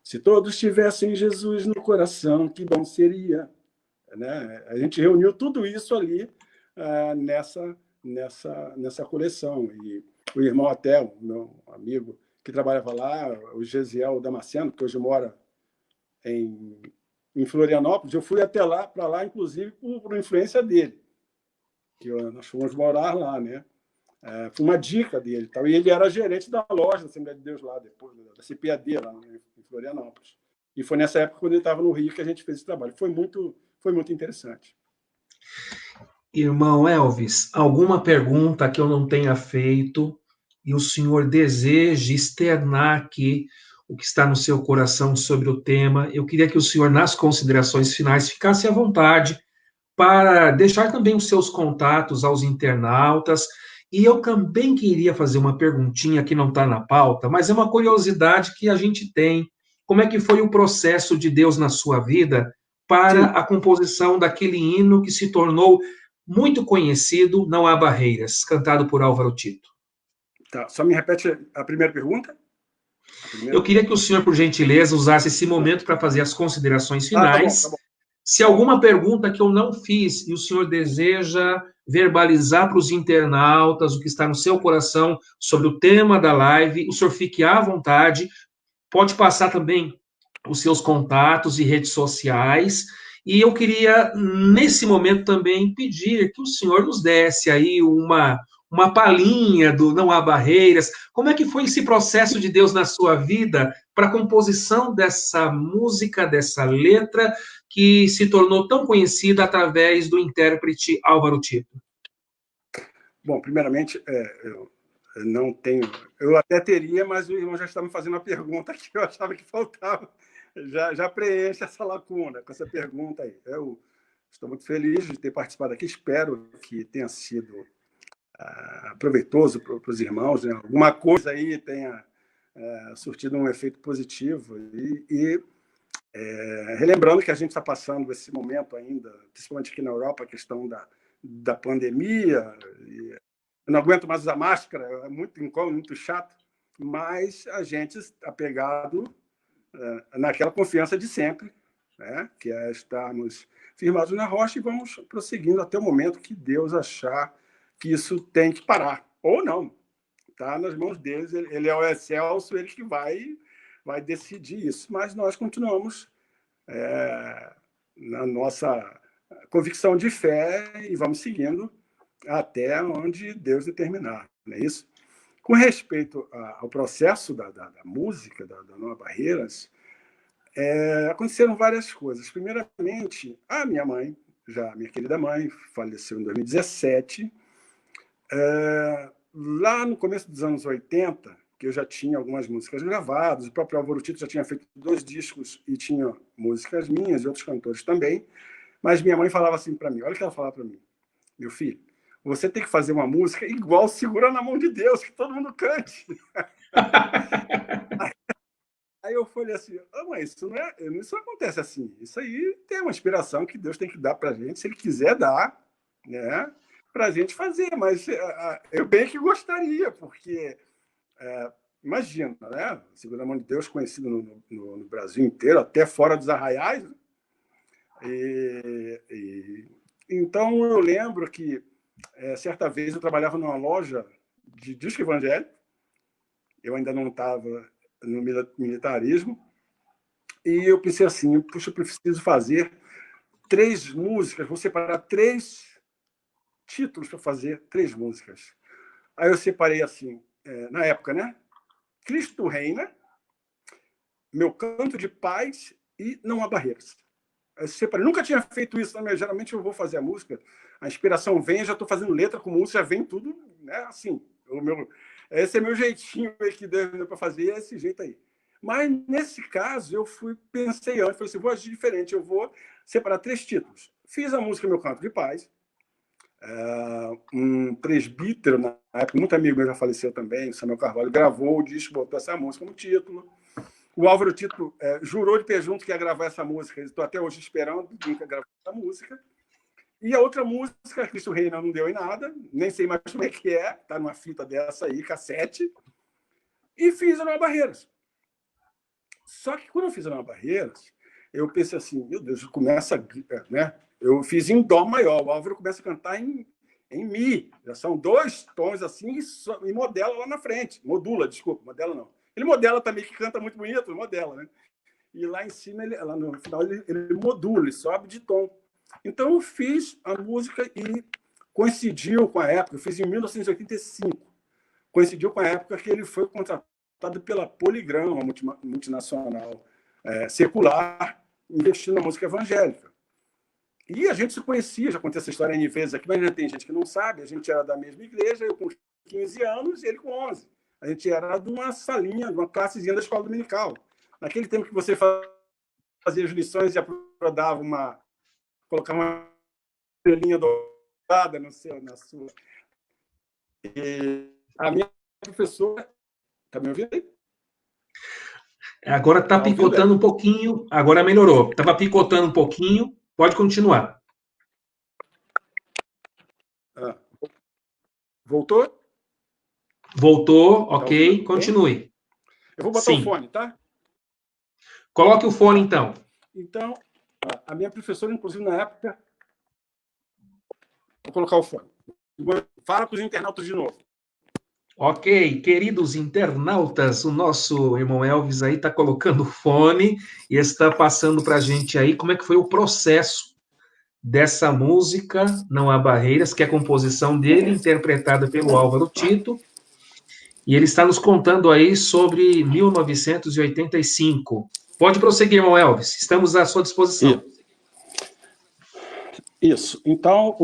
Se todos tivessem Jesus no coração, que bom seria. Né? A gente reuniu tudo isso ali nessa coleção. E o irmão até, o meu amigo que trabalhava lá, o Gesiel Damasceno, que hoje mora em Florianópolis, eu fui até lá, para lá, inclusive, por influência dele, que nós fomos morar lá, né? Foi uma dica dele. Tal. E ele era gerente da loja da Assembleia de Deus lá, depois, da CPAD, lá em Florianópolis. E foi nessa época, quando ele estava no Rio, que a gente fez esse trabalho. Foi muito interessante.
Irmão Elvis, alguma pergunta que eu não tenha feito e o senhor deseje externar aqui o que está no seu coração sobre o tema, eu queria que o senhor, nas considerações finais, ficasse à vontade para deixar também os seus contatos aos internautas. E eu também queria fazer uma perguntinha que não está na pauta, mas é uma curiosidade que a gente tem. Como é que foi o processo de Deus na sua vida para a composição daquele hino que se tornou muito conhecido, Não Há Barreiras, cantado por Álvaro Tito?
Tá, só me repete a primeira pergunta.
Eu queria que o senhor, por gentileza, usasse esse momento para fazer as considerações finais.
Tá bom.
Se alguma pergunta que eu não fiz e o senhor deseja verbalizar para os internautas o que está no seu coração sobre o tema da live, o senhor fique à vontade. Pode passar também os seus contatos e redes sociais. E eu queria, nesse momento, também pedir que o senhor nos desse aí uma palhinha do Não Há Barreiras. Como é que foi esse processo de Deus na sua vida para a composição dessa música, dessa letra, que se tornou tão conhecida através do intérprete Álvaro Tito?
Bom, primeiramente, eu não tenho... Eu até teria, mas o irmão já estava me fazendo uma pergunta que eu achava que faltava. Já preenche essa lacuna com essa pergunta aí. Eu estou muito feliz de ter participado aqui. Espero que tenha sido proveitoso para os irmãos, né? Alguma coisa aí tenha surtido um efeito positivo. Relembrando que a gente está passando esse momento ainda, principalmente aqui na Europa, a questão da pandemia. Eu não aguento mais usar máscara, é muito incômodo, muito chato, mas a gente está pegado naquela confiança de sempre, né? Que é estarmos firmados na rocha e vamos prosseguindo até o momento que Deus achar que isso tem que parar. Ou não. Está nas mãos deles, ele é o excelso, ele que vai decidir isso. Mas nós continuamos na nossa convicção de fé e vamos seguindo até onde Deus determinar. Não é isso? Com respeito ao processo da música, da Não Há Barreiras, aconteceram várias coisas. Primeiramente, a minha mãe, minha querida mãe, faleceu em 2017. Lá no começo dos anos 80, que eu já tinha algumas músicas gravadas, o próprio Álvaro Tito já tinha feito 2 discos e tinha músicas minhas e outros cantores também, mas minha mãe falava assim para mim, olha o que ela falava para mim: meu filho, você tem que fazer uma música igual Segura na Mão de Deus, que todo mundo cante. Aí eu falei assim, mas isso não acontece assim. Isso aí tem uma inspiração que Deus tem que dar para a gente, se Ele quiser dar, né, para a gente fazer. Mas eu bem que gostaria, porque imagina, né? Segura a Mão de Deus, conhecido no Brasil inteiro, até fora dos arraiais. Então eu lembro que certa vez eu trabalhava numa loja de disco evangélico. Eu ainda não estava no militarismo, e eu pensei assim, puxa, eu preciso fazer 3 músicas, vou separar 3 títulos para fazer 3 músicas. Aí eu separei assim, na época, né? Cristo Reina, Meu Canto de Paz e Não Há Barreiras. Eu separei. Nunca tinha feito isso, né? Geralmente eu vou fazer a música, a inspiração vem, já estou fazendo letra com música, já vem tudo, né? Assim, esse é meu jeitinho que deu para fazer, é esse jeito aí. Mas, nesse caso, eu pensei antes, falei assim, vou agir diferente, eu vou separar 3 títulos. Fiz a música Meu Canto de Paz, um presbítero, na época, muito amigo meu já faleceu também, o Samuel Carvalho, gravou o disco, botou essa música no título. O Álvaro Tito jurou de pé junto que ia gravar essa música, estou até hoje esperando, nunca gravou essa música. E a outra música, Cristo Reina, não deu em nada, nem sei mais como é que é, está numa fita dessa aí, cassete, e fiz a Não Há Barreiras. Só que quando eu fiz a Não Há Barreiras, eu pensei assim, meu Deus, começa, né? Eu fiz em dó maior, o Álvaro começa a cantar em mi, já são 2 tons assim, e modela lá na frente, modula não. Ele modela também, que canta muito bonito, modela, né? E lá em cima, lá no final, ele modula, ele sobe de tom. Então, eu fiz a música e coincidiu com a época, eu fiz em 1985, coincidiu com a época que ele foi contratado pela Polygram, uma multinacional secular, investindo na música evangélica. E a gente se conhecia, já contei essa história N vezes aqui, mas ainda tem gente que não sabe, a gente era da mesma igreja, eu com 15 anos e ele com 11. A gente era de uma salinha, de uma classezinha da escola dominical. Naquele tempo que você fazia as lições e colocava uma estrelinha dourada na sua. E a minha professora... Está me ouvindo aí?
Agora está picotando um pouquinho, agora melhorou. Estava picotando um pouquinho, pode continuar.
Voltou?
Voltou, ok, tá, continue.
Eu vou botar o fone, tá?
Coloque o fone, então.
Então, a minha professora, inclusive, na época... Vou colocar o fone. Fala com os internautas de novo.
Ok, queridos internautas, o nosso irmão Elvis aí está colocando o fone e está passando para a gente aí como é que foi o processo dessa música, Não Há Barreiras, que é a composição dele, interpretada pelo Álvaro Tito, e ele está nos contando aí sobre 1985. Pode prosseguir, irmão Elvis, estamos à sua disposição.
Isso. Então,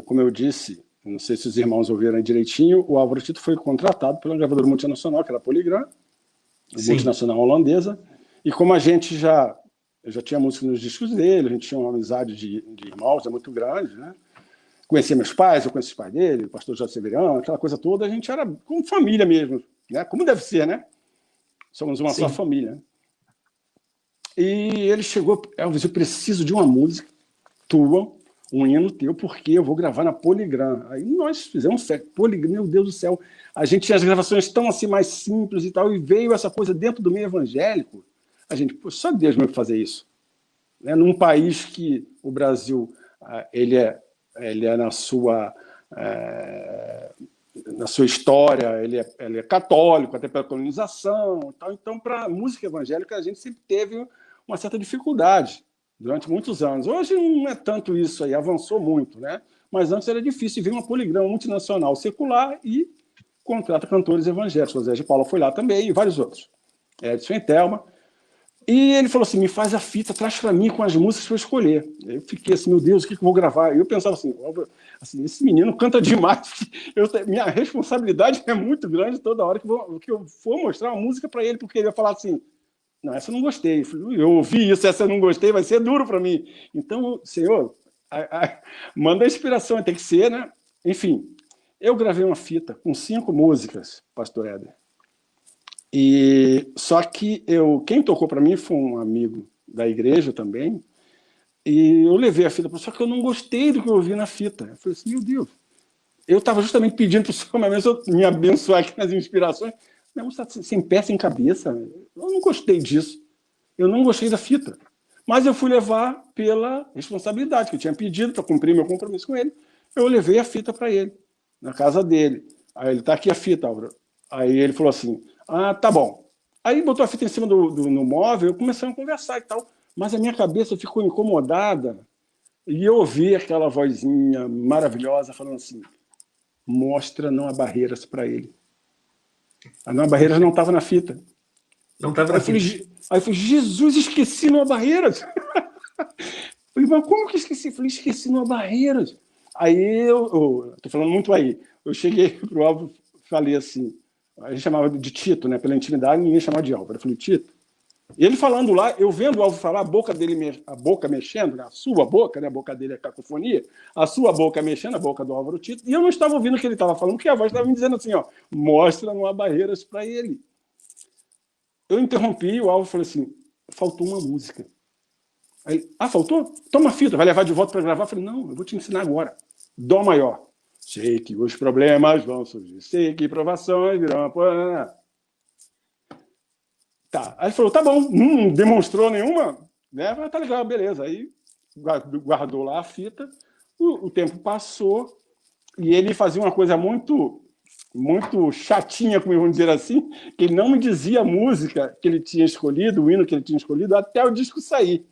como eu disse, não sei se os irmãos ouviram direitinho, o Álvaro Tito foi contratado pela gravadora multinacional, que era a Polygram, multinacional holandesa, e como a gente eu já tinha música nos discos dele, a gente tinha uma amizade de irmãos muito grande, né? Conhecia meus pais, eu conheci os pais dele, o pastor José Severiano, aquela coisa toda, a gente era como família mesmo, né? Como deve ser, né? Somos uma só família. E ele chegou, Elvis, eu preciso de uma música tua, um hino teu, porque eu vou gravar na Polygram. Aí nós fizemos Polygram, meu Deus do céu, a gente tinha as gravações tão assim mais simples e tal, e veio essa coisa dentro do meio evangélico, a gente, pô, só Deus vai fazer isso. Né? Num país que o Brasil, ele é na sua história, ele é católico, até pela colonização, tal. Então, para a música evangélica, a gente sempre teve uma certa dificuldade durante muitos anos. Hoje não é tanto isso aí, avançou muito, né? Mas antes era difícil ver uma Polygram multinacional secular e contrata cantores evangélicos. O Zé de Paula foi lá também e vários outros. Edson e Thelma. E ele falou assim, me faz a fita, traz para mim com as músicas para eu escolher. Eu fiquei assim, meu Deus, o que eu vou gravar? Eu pensava assim, esse menino canta demais. Minha responsabilidade é muito grande toda hora que eu for mostrar uma música para ele, porque ele vai falar assim, não, essa eu não gostei. Eu ouvi isso, essa eu não gostei, vai ser duro para mim. Então, Senhor, manda a inspiração, tem que ser, né? Enfim, eu gravei uma fita com 5 músicas, pastor Éder. E só que quem tocou para mim foi um amigo da igreja também, e eu levei a fita, só que eu não gostei do que eu ouvi na fita. Eu falei assim, meu Deus, eu estava justamente pedindo para o senhor me abençoar aqui nas inspirações, mas está sem pé, sem cabeça. Eu não gostei disso. Eu não gostei da fita. Mas eu fui levar pela responsabilidade que eu tinha pedido para cumprir meu compromisso com ele. Eu levei a fita para ele, na casa dele. Aí ele, tá aqui a fita, Álvaro. Aí ele falou assim, tá bom. Aí botou a fita em cima no móvel, eu comecei a conversar e tal. Mas a minha cabeça ficou incomodada e eu ouvi aquela vozinha maravilhosa falando assim, mostra não há barreiras para ele. A não há barreiras não estava na fita.
Não estava na fita.
Aí eu falei, Jesus, esqueci não há barreiras. Falei, mas como que esqueci? Falei, esqueci não há barreiras. Aí eu tô falando muito aí. Eu cheguei pro Álvaro e falei assim, a gente chamava de Tito, né? Pela intimidade, ninguém chamava de Álvaro. Eu falei, Tito. Ele falando lá, eu vendo o Álvaro falar, a boca mexendo, né? A sua boca, né? A boca dele é cacofonia, a sua boca mexendo, a boca do Álvaro Tito, e eu não estava ouvindo o que ele estava falando, porque a voz estava me dizendo assim, ó, mostra não há barreiras para ele. Eu interrompi e o Álvaro falou assim, faltou uma música. Aí, faltou? Toma a fita, vai levar de volta para gravar? Eu falei, não, eu vou te ensinar agora. Dó maior. Sei que os problemas vão surgir, sei que provações virão. Tá. Aí ele falou, tá bom, não demonstrou nenhuma, né? Tá legal, beleza. Aí guardou lá a fita, o tempo passou e ele fazia uma coisa muito chatinha, como vamos dizer assim, que ele não me dizia a música que ele tinha escolhido, o hino que ele tinha escolhido, até o disco sair.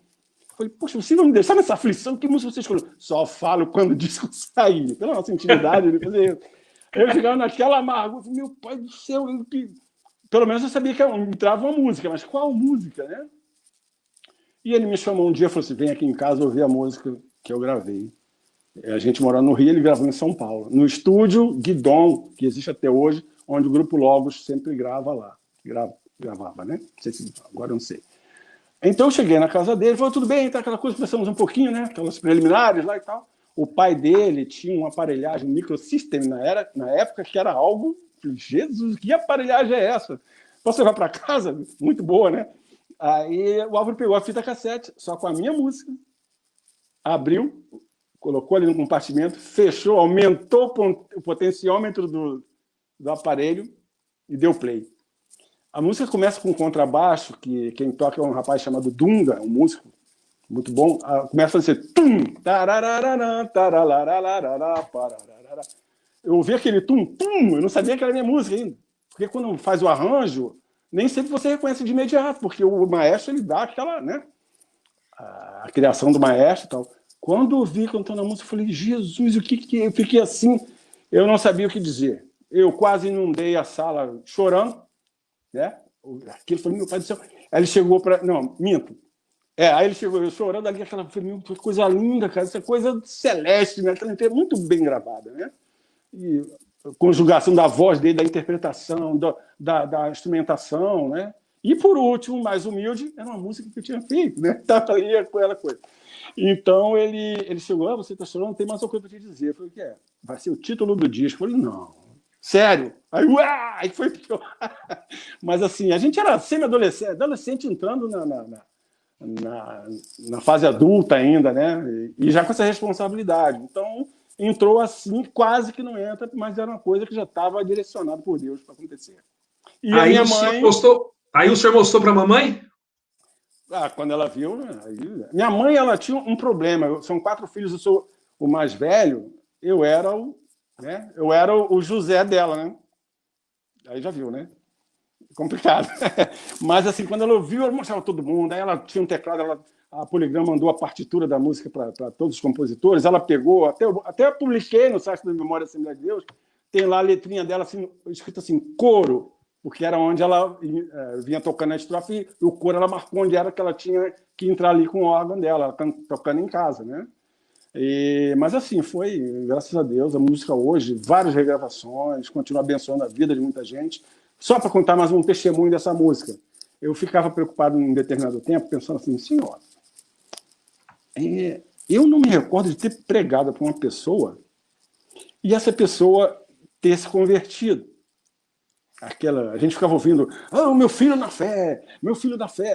Eu falei, poxa, você vai me deixar nessa aflição? Que música você escolheu? Só falo quando o disco sair. Pela nossa intimidade, ele fazia isso. Eu chegava naquela amargura, meu pai do céu, pelo menos eu sabia que entrava uma música, mas qual música, né? E ele me chamou um dia e falou assim, vem aqui em casa ouvir a música que eu gravei. A gente morava no Rio, ele gravou em São Paulo, no estúdio Guidon, que existe até hoje, onde o Grupo Logos sempre grava lá. Gravava, né? Não sei se agora eu não sei. Então eu cheguei na casa dele, falou, tudo bem, tá aquela coisa, começamos um pouquinho, né? Aquelas preliminares lá e tal. O pai dele tinha uma aparelhagem, um microsystem na época, que era algo... Jesus, que aparelhagem é essa? Posso levar para casa? Muito boa, né? Aí o Álvaro pegou a fita cassete, só com a minha música, abriu, colocou ali no compartimento, fechou, aumentou o potenciômetro do aparelho e deu play. A música começa com um contrabaixo, que quem toca é um rapaz chamado Dunga, um músico muito bom. Começa a ser tum, tarararara, tarararara, pararara. Eu ouvi aquele tum-tum, eu não sabia que era minha música ainda. Porque quando faz o arranjo, nem sempre você reconhece de imediato, porque o maestro ele dá aquela, né? A criação do maestro e tal. Quando eu vi cantando a música, eu falei, Jesus, o que eu fiquei assim? Eu não sabia o que dizer. Eu quase inundei a sala chorando, né? Aquilo, falei, meu pai do céu. Aí ele chegou para... Não, minto. Aí ele chegou, eu chorando ali, aquela coisa linda, cara, essa coisa celeste, né? Aquela inteira, muito bem gravada, né? E a conjugação da voz dele, da interpretação, da instrumentação, né? E, por último, mais humilde, era uma música que eu tinha feito, né? Estava ali com ela coisa. Então, ele chegou, você está chorando, tem mais uma coisa para te dizer. Eu falei, o que é? Vai ser o título do disco. Eu falei, não, sério? Aí foi pior. Mas, assim, a gente era semi-adolescente, adolescente entrando na fase adulta ainda, né? E já com essa responsabilidade. Então, entrou assim, quase que não entra, mas era uma coisa que já estava direcionada por Deus para acontecer. E
aí a minha mãe... Aí o senhor mostrou para a mamãe?
Quando ela viu... Minha mãe, ela tinha um problema. São 4 filhos, eu sou o mais velho. Eu era o José dela, né? Aí já viu, né? Complicado. Mas, assim, quando ela ouviu, ela mostrava todo mundo. Aí ela tinha um teclado, a Polygram mandou a partitura da música para todos os compositores. Ela pegou, até publiquei no site da Memória Assembleia de Deus, tem lá a letrinha dela assim, escrito assim, coro, porque era onde ela vinha tocando a estrofe, e o coro ela marcou onde era que ela tinha que entrar ali com o órgão dela, ela tocando em casa, né? Mas, assim, foi, graças a Deus, a música hoje, várias regravações, continua abençoando a vida de muita gente. Só para contar mais um testemunho dessa música, eu ficava preocupado em um determinado tempo, pensando assim, senhor, eu não me recordo de ter pregado para uma pessoa e essa pessoa ter se convertido. A gente ficava ouvindo, o meu filho na fé,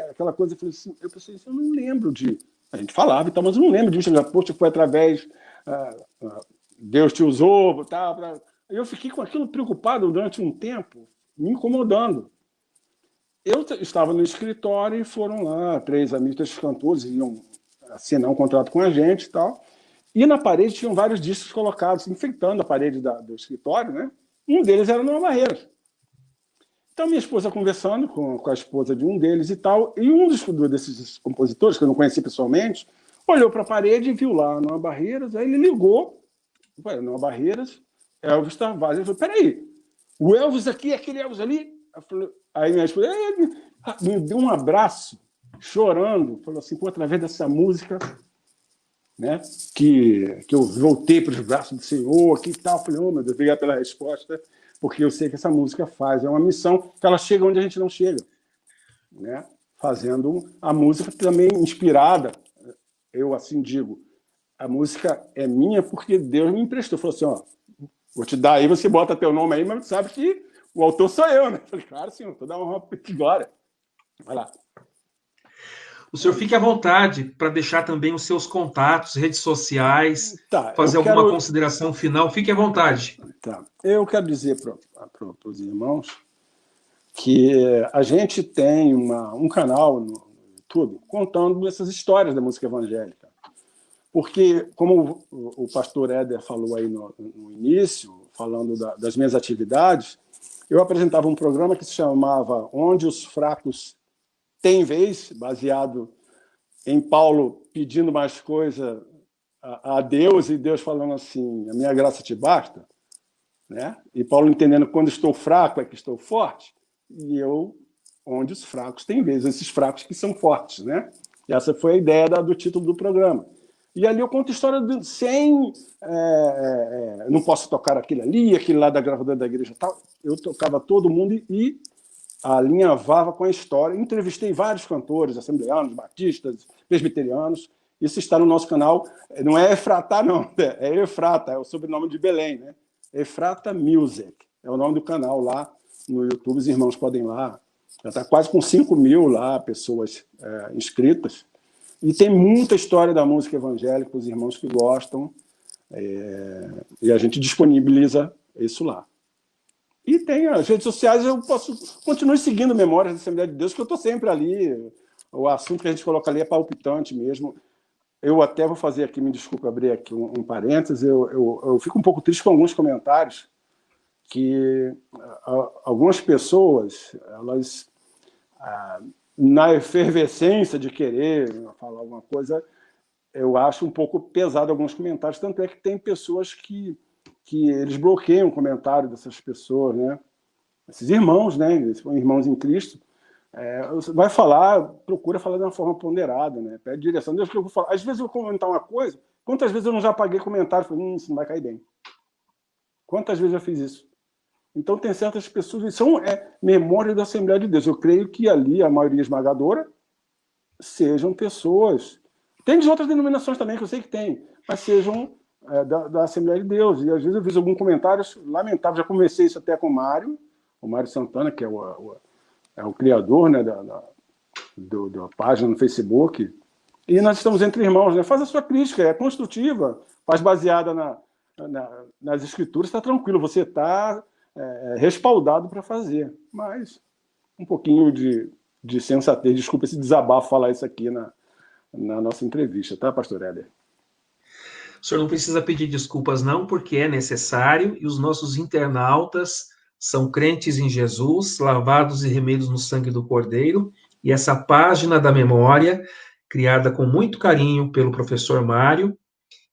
aquela coisa. Eu pensei assim, eu não lembro de... A gente falava e tal, mas eu não lembro disso. Poxa, foi através... Deus te usou, tal. Eu fiquei com aquilo preocupado durante um tempo, me incomodando. Eu estava no escritório e foram lá 3 amigos, 3 cantores, iam assinar um contrato com a gente e tal. E na parede tinham vários discos colocados, enfeitando a parede do escritório, né? Um deles era Noah Barreiras. Então, minha esposa conversando com a esposa de um deles e tal, e um desses compositores, que eu não conheci pessoalmente, olhou para a parede e viu lá Noah Barreiras, aí ele ligou, Noah Barreiras, Elvis Tavares. Ele falou, peraí, o Elvis aqui é aquele Elvis ali? Aí minha esposa me deu um abraço, chorando, falou assim, através dessa música, né, que eu voltei para os braços do Senhor, que tal, falei, meu Deus, obrigado pela resposta, porque eu sei que essa música é uma missão, que ela chega onde a gente não chega, né, fazendo a música também inspirada, eu assim digo, a música é minha porque Deus me emprestou, falou assim, vou te dar aí, você bota teu nome aí, mas sabe que o autor sou eu, né? Falei, claro, senhor, toda uma glória. Vai lá.
O senhor fique à vontade para deixar também os seus contatos, redes sociais, fazer alguma consideração final. Fique à vontade.
Tá. Eu quero dizer para os irmãos que a gente tem um canal no YouTube contando essas histórias da música evangélica. Porque, como o pastor Éder falou aí no início, falando das minhas atividades, eu apresentava um programa que se chamava Onde os Fracos Têm Vez, baseado em Paulo pedindo mais coisa a Deus e Deus falando assim, a minha graça te basta, né? E Paulo entendendo quando estou fraco é que estou forte, e eu, onde os fracos têm vez, esses fracos que são fortes, né? E essa foi a ideia do título do programa. E ali eu conto história sem... não posso tocar aquele lá da gravadora da igreja tal. Eu tocava todo mundo e alinhavava com a história. Entrevistei vários cantores, assembleanos, batistas, presbiterianos. Isso está no nosso canal. Não é Efratá, não. É Efrata, é o sobrenome de Belém, né? Efrata Music. É o nome do canal lá no YouTube. Os irmãos podem ir lá. Já está quase com 5.000 lá, pessoas inscritas. E tem muita história da música evangélica para os irmãos que gostam. E a gente disponibiliza isso lá. E tem as redes sociais, eu continuo seguindo Memórias da Assembleia de Deus, que eu estou sempre ali. O assunto que a gente coloca ali é palpitante mesmo. Eu até vou fazer aqui, me desculpe abrir aqui um parênteses, eu fico um pouco triste com alguns comentários que algumas pessoas, elas, na efervescência de querer falar alguma coisa, eu acho um pouco pesado alguns comentários, tanto é que tem pessoas que eles bloqueiam o comentário dessas pessoas, né? Esses irmãos, né? Eles são irmãos em Cristo. Vai falar, procura falar de uma forma ponderada, né? Pede direção. Deus, que eu vou falar. Às vezes eu vou comentar uma coisa, quantas vezes eu não já apaguei comentário e falei, isso não vai cair bem. Quantas vezes eu fiz isso? Então tem certas pessoas, isso memória da Assembleia de Deus. Eu creio que ali, a maioria esmagadora, sejam pessoas... Tem de outras denominações também, que eu sei que tem, mas sejam da Assembleia de Deus. E às vezes eu fiz algum comentário lamentável, já conversei isso até com o Mário Santana, que é o criador, né, da página no Facebook, e nós estamos entre irmãos, né? Faz a sua crítica, é construtiva, faz baseada nas escrituras, está tranquilo, você está respaldado para fazer, mas um pouquinho de sensatez, desculpa esse desabafo falar isso aqui na nossa entrevista, tá, pastor Éder?
O senhor não precisa pedir desculpas, não, porque é necessário, e os nossos internautas são crentes em Jesus, lavados e remidos no sangue do Cordeiro, e essa página da memória, criada com muito carinho pelo professor Mário,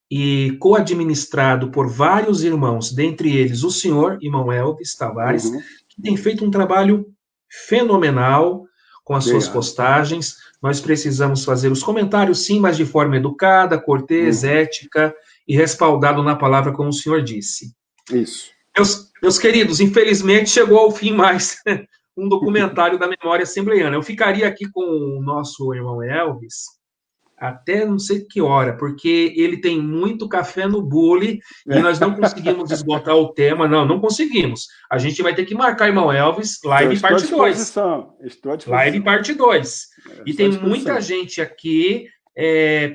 e co-administrado por vários irmãos, dentre eles o senhor, irmão Elvis Tavares, que tem feito um trabalho fenomenal com as suas postagens. Nós precisamos fazer os comentários, sim, mas de forma educada, cortês, ética e respaldado na palavra, como o senhor disse.
Isso.
Meus queridos, infelizmente chegou ao fim mais um documentário da memória assembleiana. Eu ficaria aqui com o nosso irmão Elvis, até não sei que hora, porque ele tem muito café no bule e nós não conseguimos esgotar o tema. Não, não conseguimos. A gente vai ter que marcar, irmão Elvis, live
Estou à
parte 2.
disposição. Estou à disposição.
Live parte 2. E
Estou
tem
à disposição.
muita gente aqui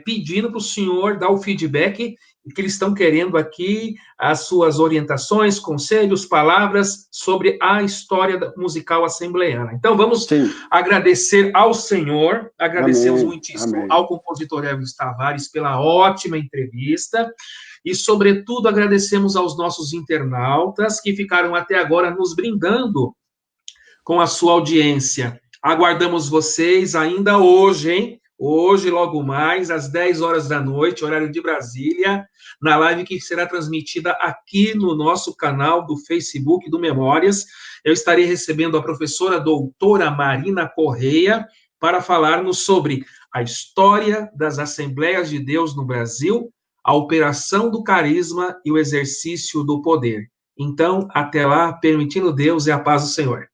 pedindo para o senhor dar o feedback que eles estão querendo aqui, as suas orientações, conselhos, palavras sobre a história musical assembleiana. Então, vamos agradecer ao senhor, agradecemos muitíssimo ao compositor Elvis Tavares pela ótima entrevista e, sobretudo, agradecemos aos nossos internautas que ficaram até agora nos brindando com a sua audiência. Aguardamos vocês ainda hoje, hein? Hoje, logo mais, às 10 horas da noite, horário de Brasília, na live que será transmitida aqui no nosso canal do Facebook do Memórias. Eu estarei recebendo a professora doutora Marina Correia para falarmos sobre a história das Assembleias de Deus no Brasil, a operação do carisma e o exercício do poder. Então, até lá, permitindo Deus e a paz do Senhor.